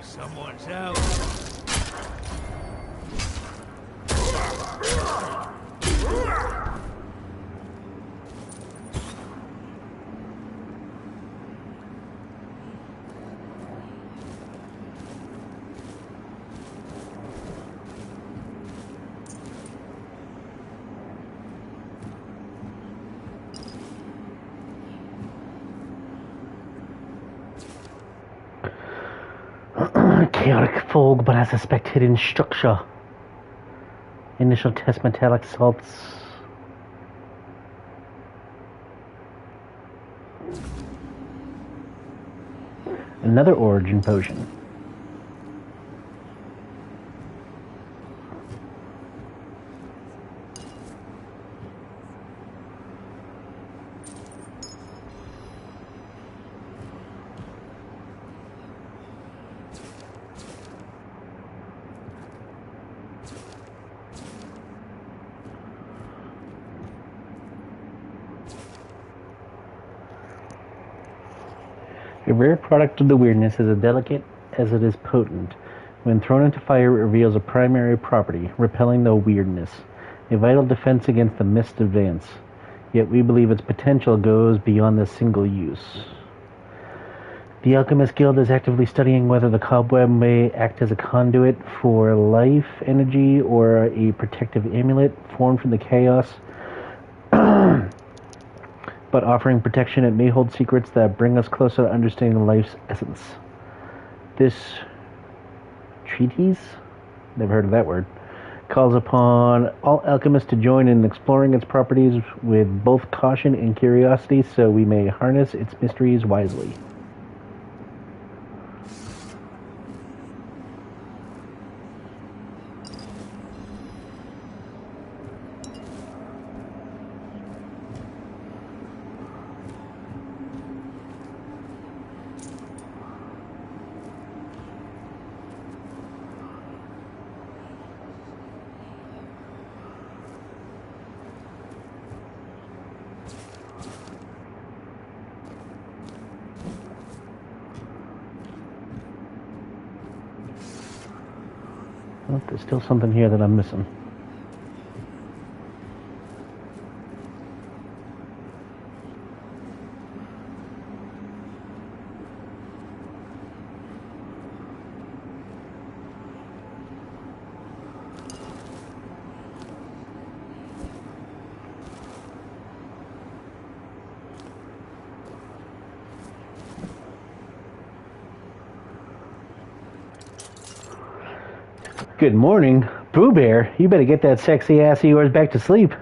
Someone's out. Chaotic fog, but I suspect hidden structure. Initial test metallic salts. Another origin potion. A rare product of the weirdness is as delicate as it is potent. When thrown into fire, it reveals a primary property, repelling the weirdness, a vital defense against the mist advance. Yet we believe its potential goes beyond this single use. The Alchemist Guild is actively studying whether the cobweb may act as a conduit for life energy or a protective amulet formed from the chaos. But offering protection, it may hold secrets that bring us closer to understanding life's essence. This treatise, never heard of that word, calls upon all alchemists to join in exploring its properties with both caution and curiosity so we may harness its mysteries wisely. Oh, there's still something here that I'm missing. Good morning. Boo Bear, you better get that sexy ass of yours back to sleep.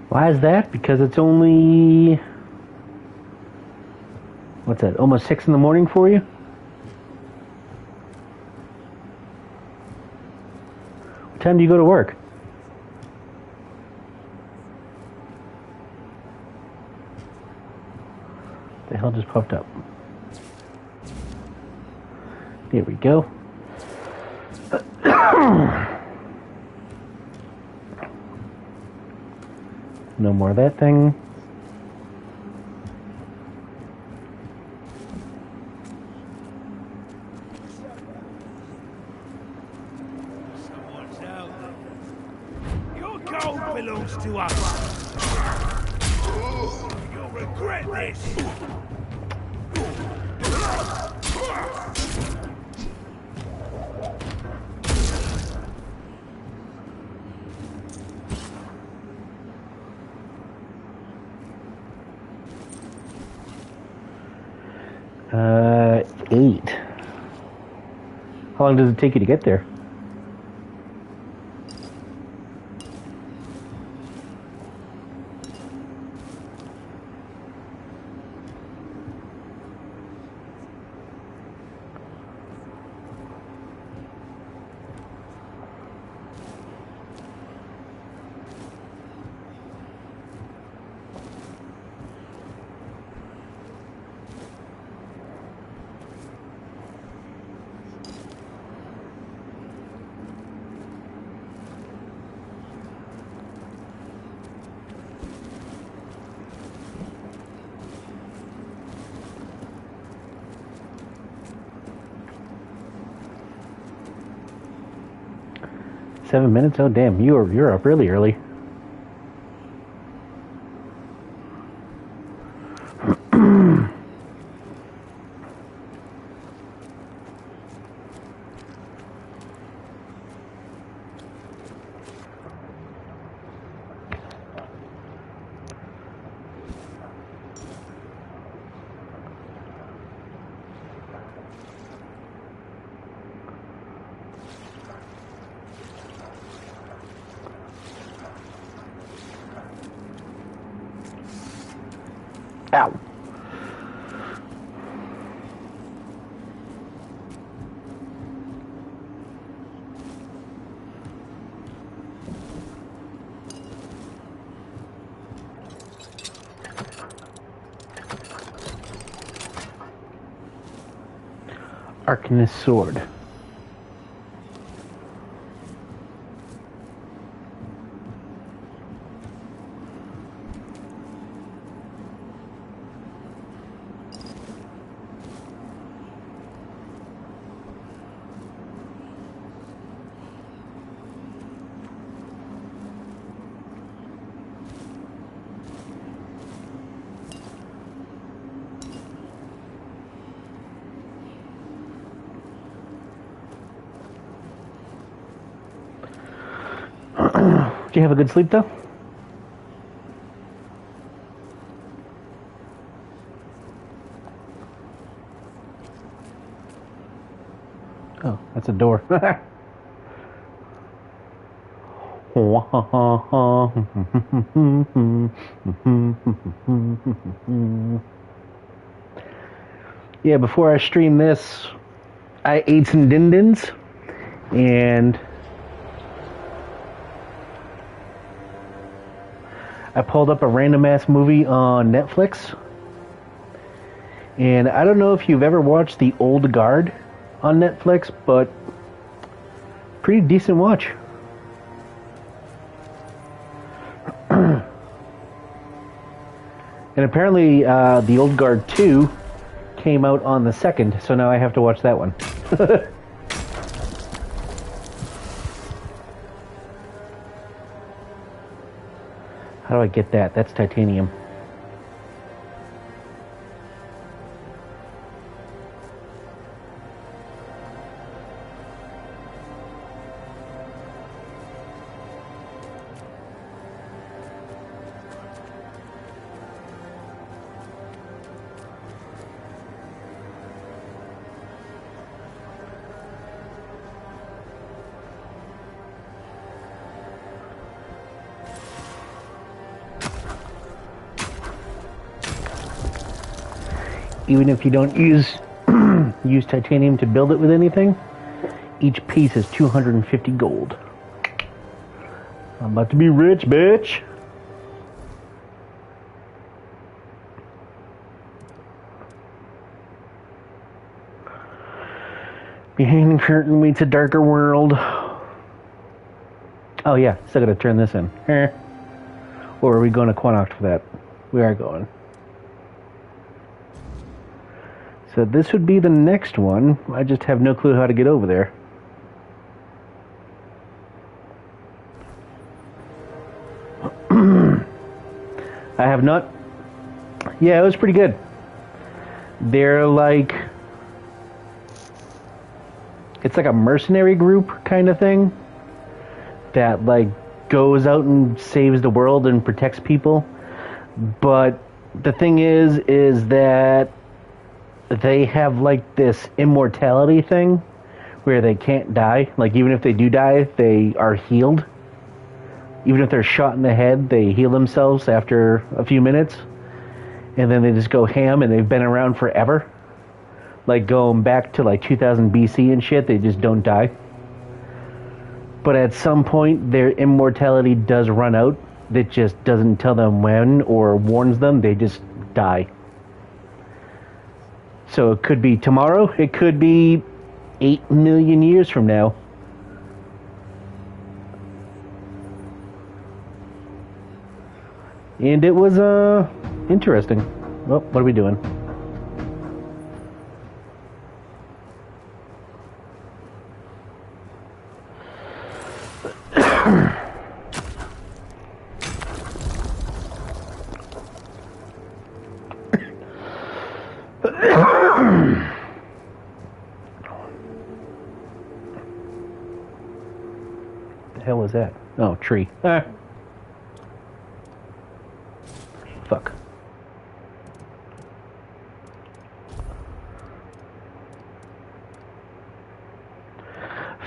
Why is that? Because it's only... what's that? Almost 6 in the morning for you? What time do you go to work? The hell just popped up? There we go. No more of that thing. Someone's out there. Your gold belongs to us. You'll regret this. 8. How long does it take you to get there? Seven minutes? Oh damn, you're up really early. Ow. Arcanist sword. Did you have a good sleep, though? Oh, that's a door. Yeah, before I stream this, I ate some din-dins, and I pulled up a random-ass movie on Netflix, and I don't know if you've ever watched The Old Guard on Netflix, but pretty decent watch. And apparently, The Old Guard 2 came out on the 2nd, so now I have to watch that one. How do I get that? That's titanium. Even if you don't use use titanium to build it with anything, each piece is 250 gold. I'm about to be rich, bitch. Behind the curtain waits a darker world. Oh yeah, still gotta turn this in. Or are we going to Quanoct for that? We are going. So this would be the next one. I just have no clue how to get over there. I have not... Yeah, it was pretty good. They're like... It's like a mercenary group kind of thing that like goes out and saves the world and protects people. But the thing is that they have like this immortality thing where they can't die. Like even if they do die, they are healed. Even if they're shot in the head, they heal themselves after a few minutes. And then they just go ham, and they've been around forever. Like going back to like 2000 BC and shit, they just don't die. But at some point, their immortality does run out. It just doesn't tell them when or warns them. They just die. So it could be tomorrow. It could be 8 million years from now. And it was interesting. Well, what are we doing? The hell was that? Oh, tree. Ah. Fuck.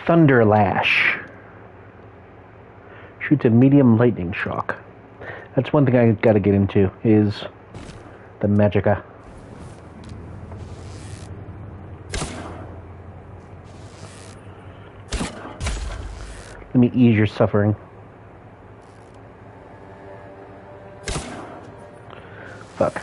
Thunder Lash. Shoots a medium lightning shock. That's one thing I gotta get into, is the magicka. Let me ease your suffering. Fuck.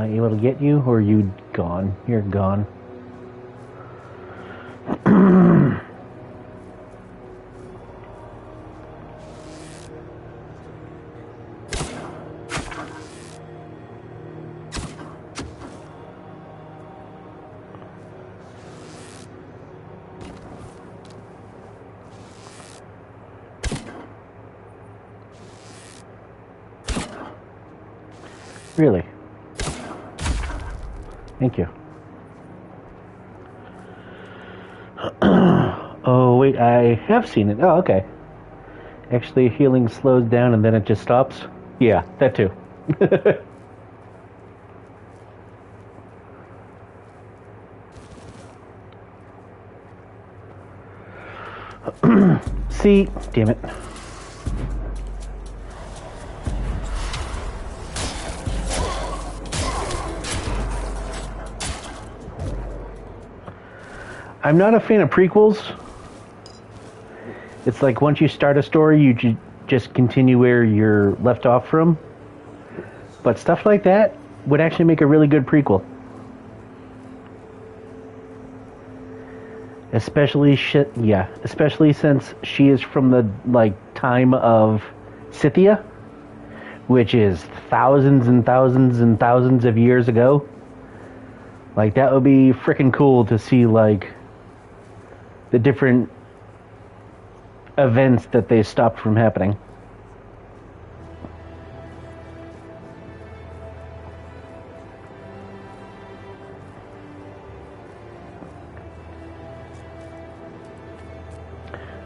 I able to get you, or are you gone? You're gone. Really? Thank you. Oh, wait, I have seen it. Oh, okay. Actually, healing slows down and then it just stops? Yeah, that too. See? Damn it. I'm not a fan of prequels. It's like once you start a story, you just continue where you're left off from. But stuff like that would actually make a really good prequel. Especially since she is from the time of Scythia, which is thousands and thousands and thousands of years ago. Like, that would be freaking cool to see, like, the different events that they stopped from happening.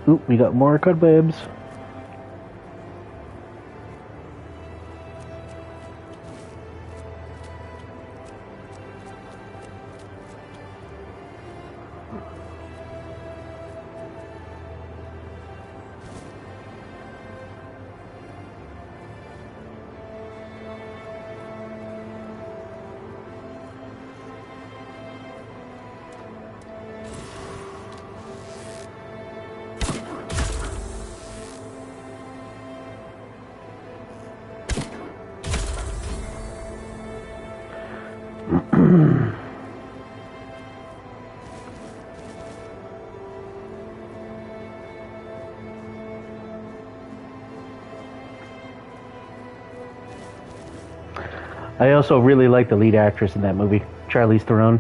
Oop, we got more cobwebs. I also really like the lead actress in that movie, Charlize Theron.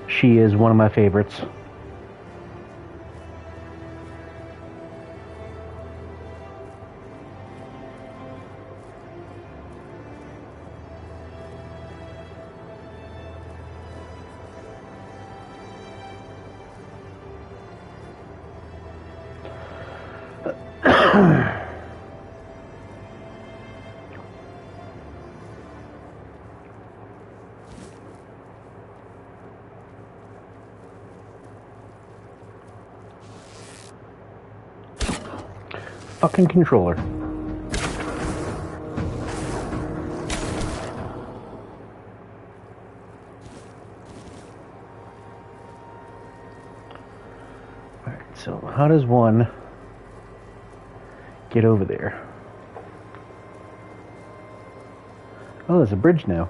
She is one of my favorites. Fucking controller. Alright, so how does one get over there? Oh, there's a bridge now.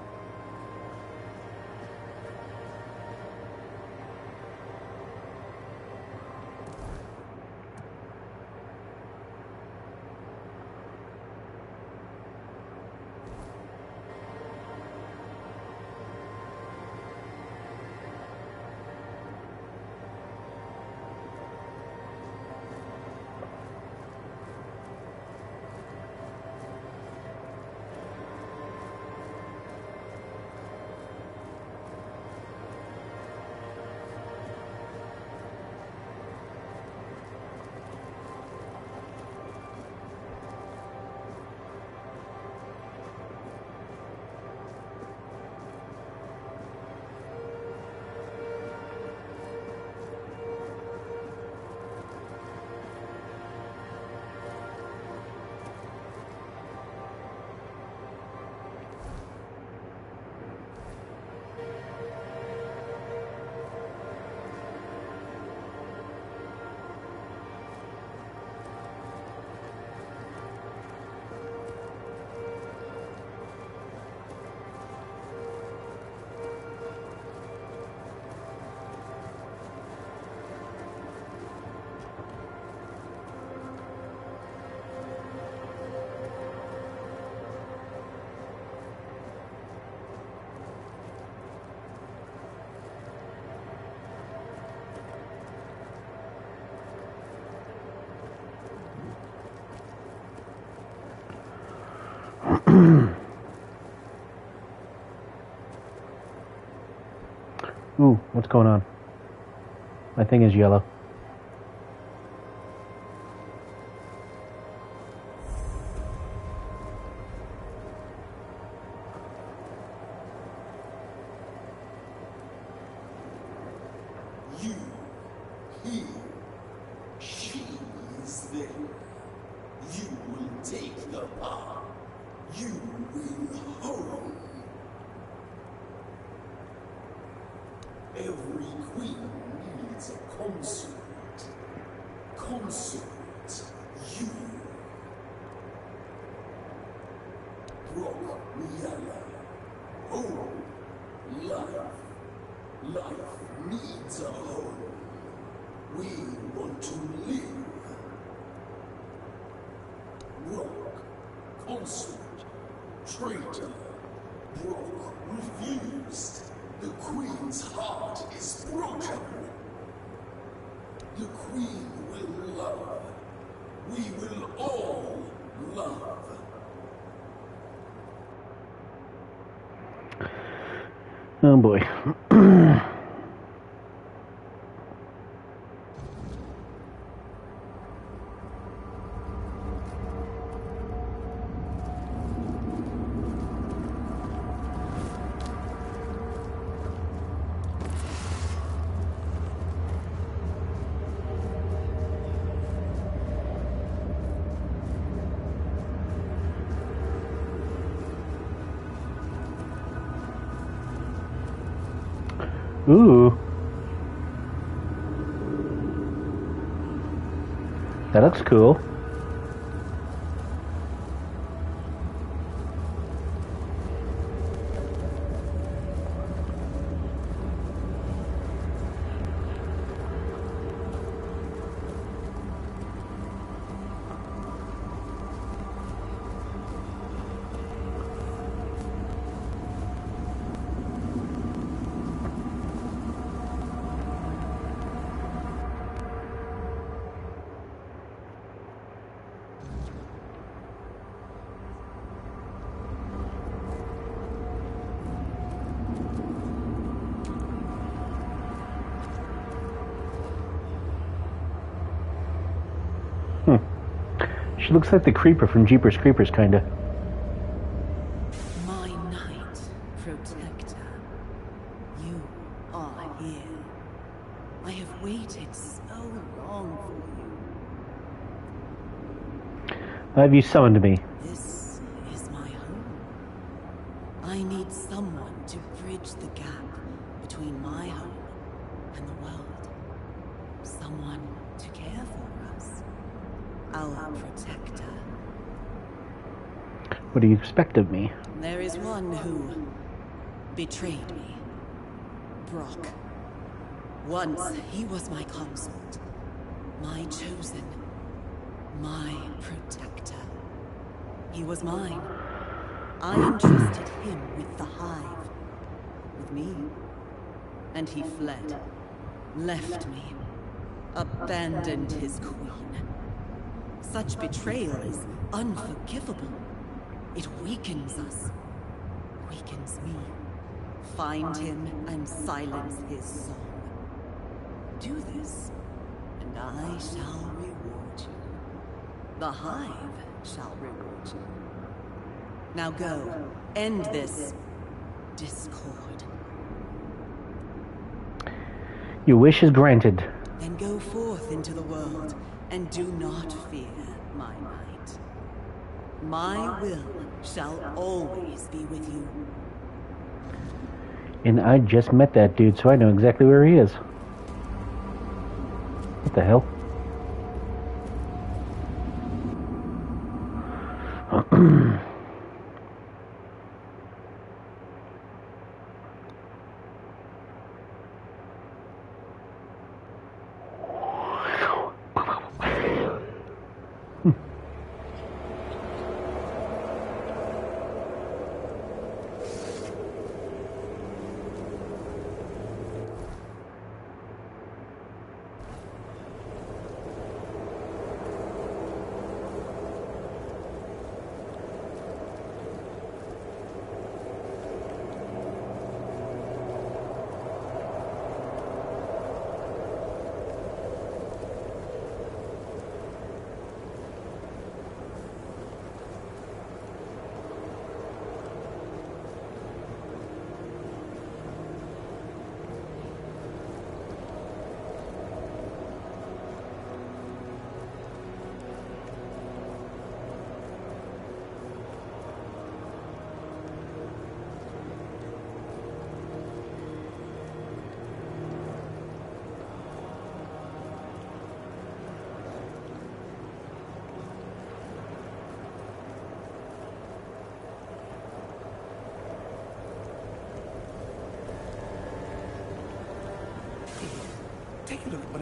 Ooh, what's going on? My thing is yellow. You, he, she is there. You will take the power. You will home. Every queen needs a consort. Consort, you. Rock Rihanna. Home. Life. Life needs a home. We want to live. Rock. Consort. Traitor. Brock refused. The Queen's heart is broken. The Queen will love. We will all love. Oh boy. Ooh. That looks cool. She looks like the Creeper from Jeepers Creepers, kinda. My knight, protector, you are here. I have waited so long for you. Have you summoned me? This is my home. I need someone to bridge the gap between my home and the world. Someone to care for us. Our protector. What do you expect of me? There is one who betrayed me. Brock. Once he was my consort. My chosen. My protector. He was mine. I entrusted him with the hive. With me. And he fled. Left me. Abandoned his queen. Such betrayal is unforgivable. It weakens us. Weakens me. Find him and silence his song. Do this, and I shall reward you. The hive shall reward you. Now go, end this discord. Your wish is granted. Then go forth into the world, and do not fear, my knight. My will shall always be with you. And I just met that dude, so I know exactly where he is. What the hell?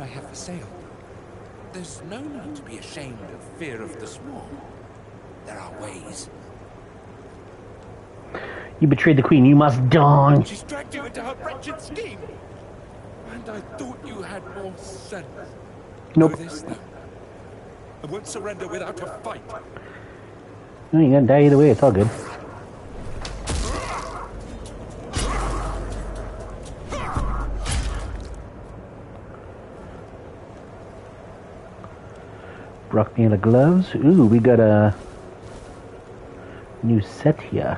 I have for sale. There's no need to be ashamed of fear of the swarm. There are ways. You betrayed the queen. You must die. She's dragged you into her wretched scheme. And I thought you had more sense. Nope. Know this, though. I won't surrender without a fight. No, you're gonna die either way. It's all good. Brockmela gloves. Ooh, we got a new set here.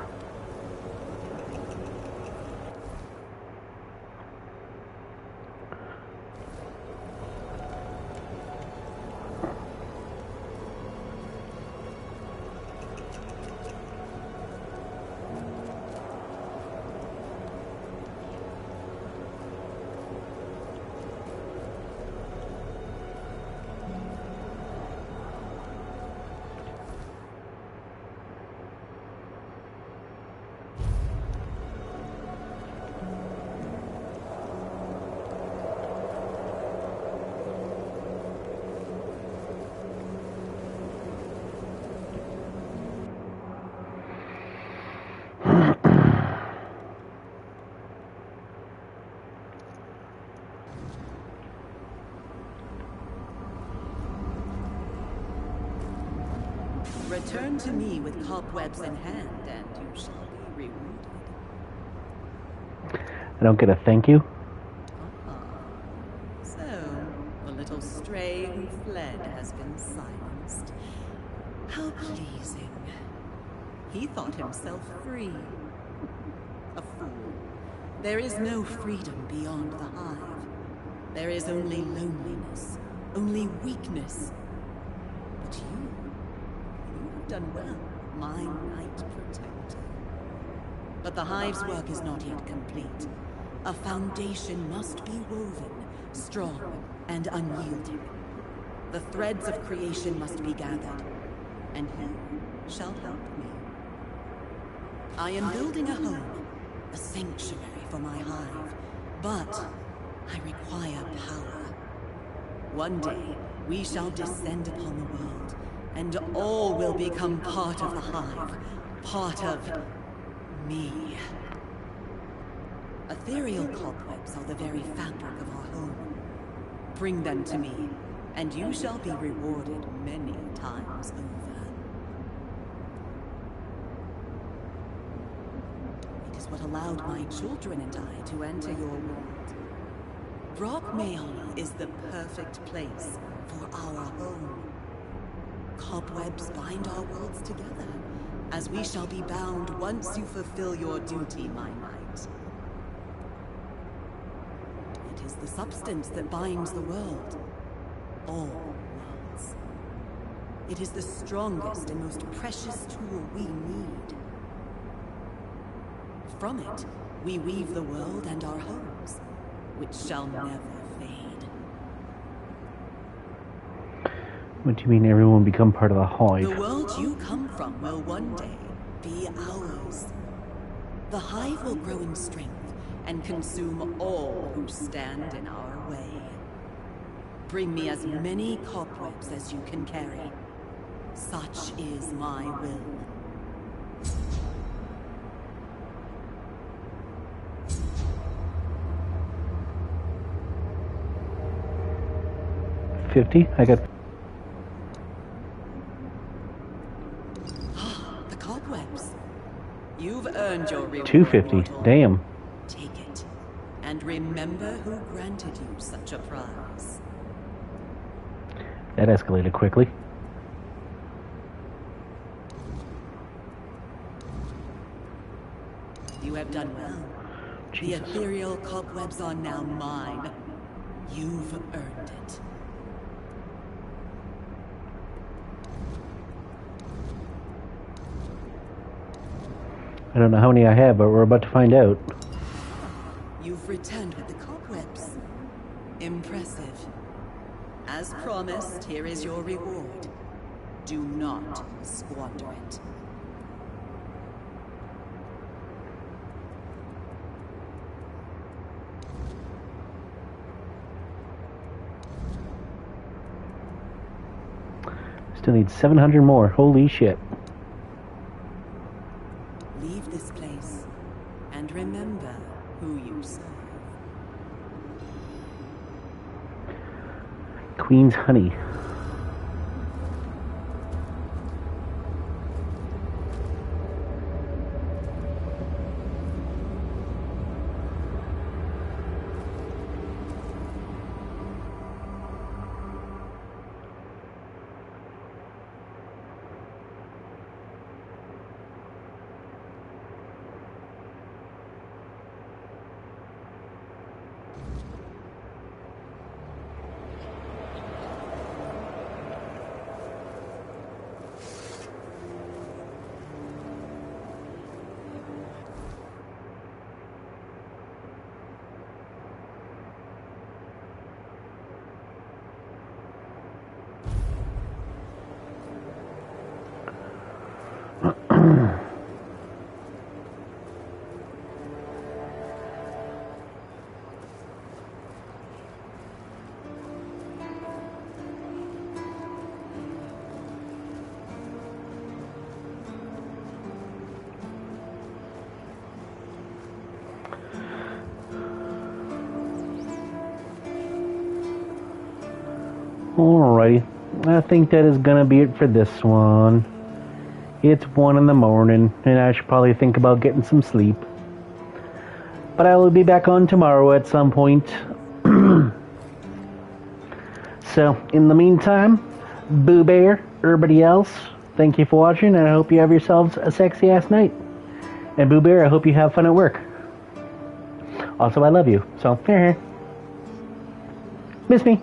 Return to me with cobwebs in hand, and you shall be rewarded. I don't get a thank you. So, the little stray who fled has been silenced. How pleasing. He thought himself free. A fool. There is no freedom beyond the hive. There is only loneliness, only weakness. But you've done well, my Knight Protector. But the hive's work is not yet complete. A foundation must be woven, strong and unyielding. The threads of creation must be gathered, and you shall help me. I am building a home, a sanctuary for my hive, but I require power. One day, we shall descend upon the world, and all will become part of the hive, part of me. Ethereal cobwebs are the very fabric of our home. Bring them to me, and you shall be rewarded many times over. It is what allowed my children and I to enter your world. Brockmela is the perfect place for our home. Cobwebs bind our worlds together, as we shall be bound once you fulfill your duty, my knight. It is the substance that binds the world. All worlds. It is the strongest and most precious tool we need. From it, we weave the world and our homes, which shall never fade. What do you mean everyone become part of the hive? The world you come from will one day be ours. The hive will grow in strength and consume all who stand in our way. Bring me as many cobwebs as you can carry. Such is my will. $50? I got... The cobwebs. You've earned your reward, $250. mortal. Damn. Take it, and remember who granted you such a prize. That escalated quickly. You have done well. Jesus. The ethereal cobwebs are now mine. You've earned it. I don't know how many I have, but we're about to find out. You've returned with the cobwebs. Impressive. As promised, here is your reward. Do not squander it. Still need 700 more. Holy shit. Leave this place and remember who you serve. Queen's honey. Alrighty, I think that is gonna be it for this one. It's 1 in the morning, and I should probably think about getting some sleep. But I will be back on tomorrow at some point. So, in the meantime, Boo Bear, everybody else, thank you for watching, and I hope you have yourselves a sexy ass night. And Boo Bear, I hope you have fun at work. Also, I love you, so, miss me.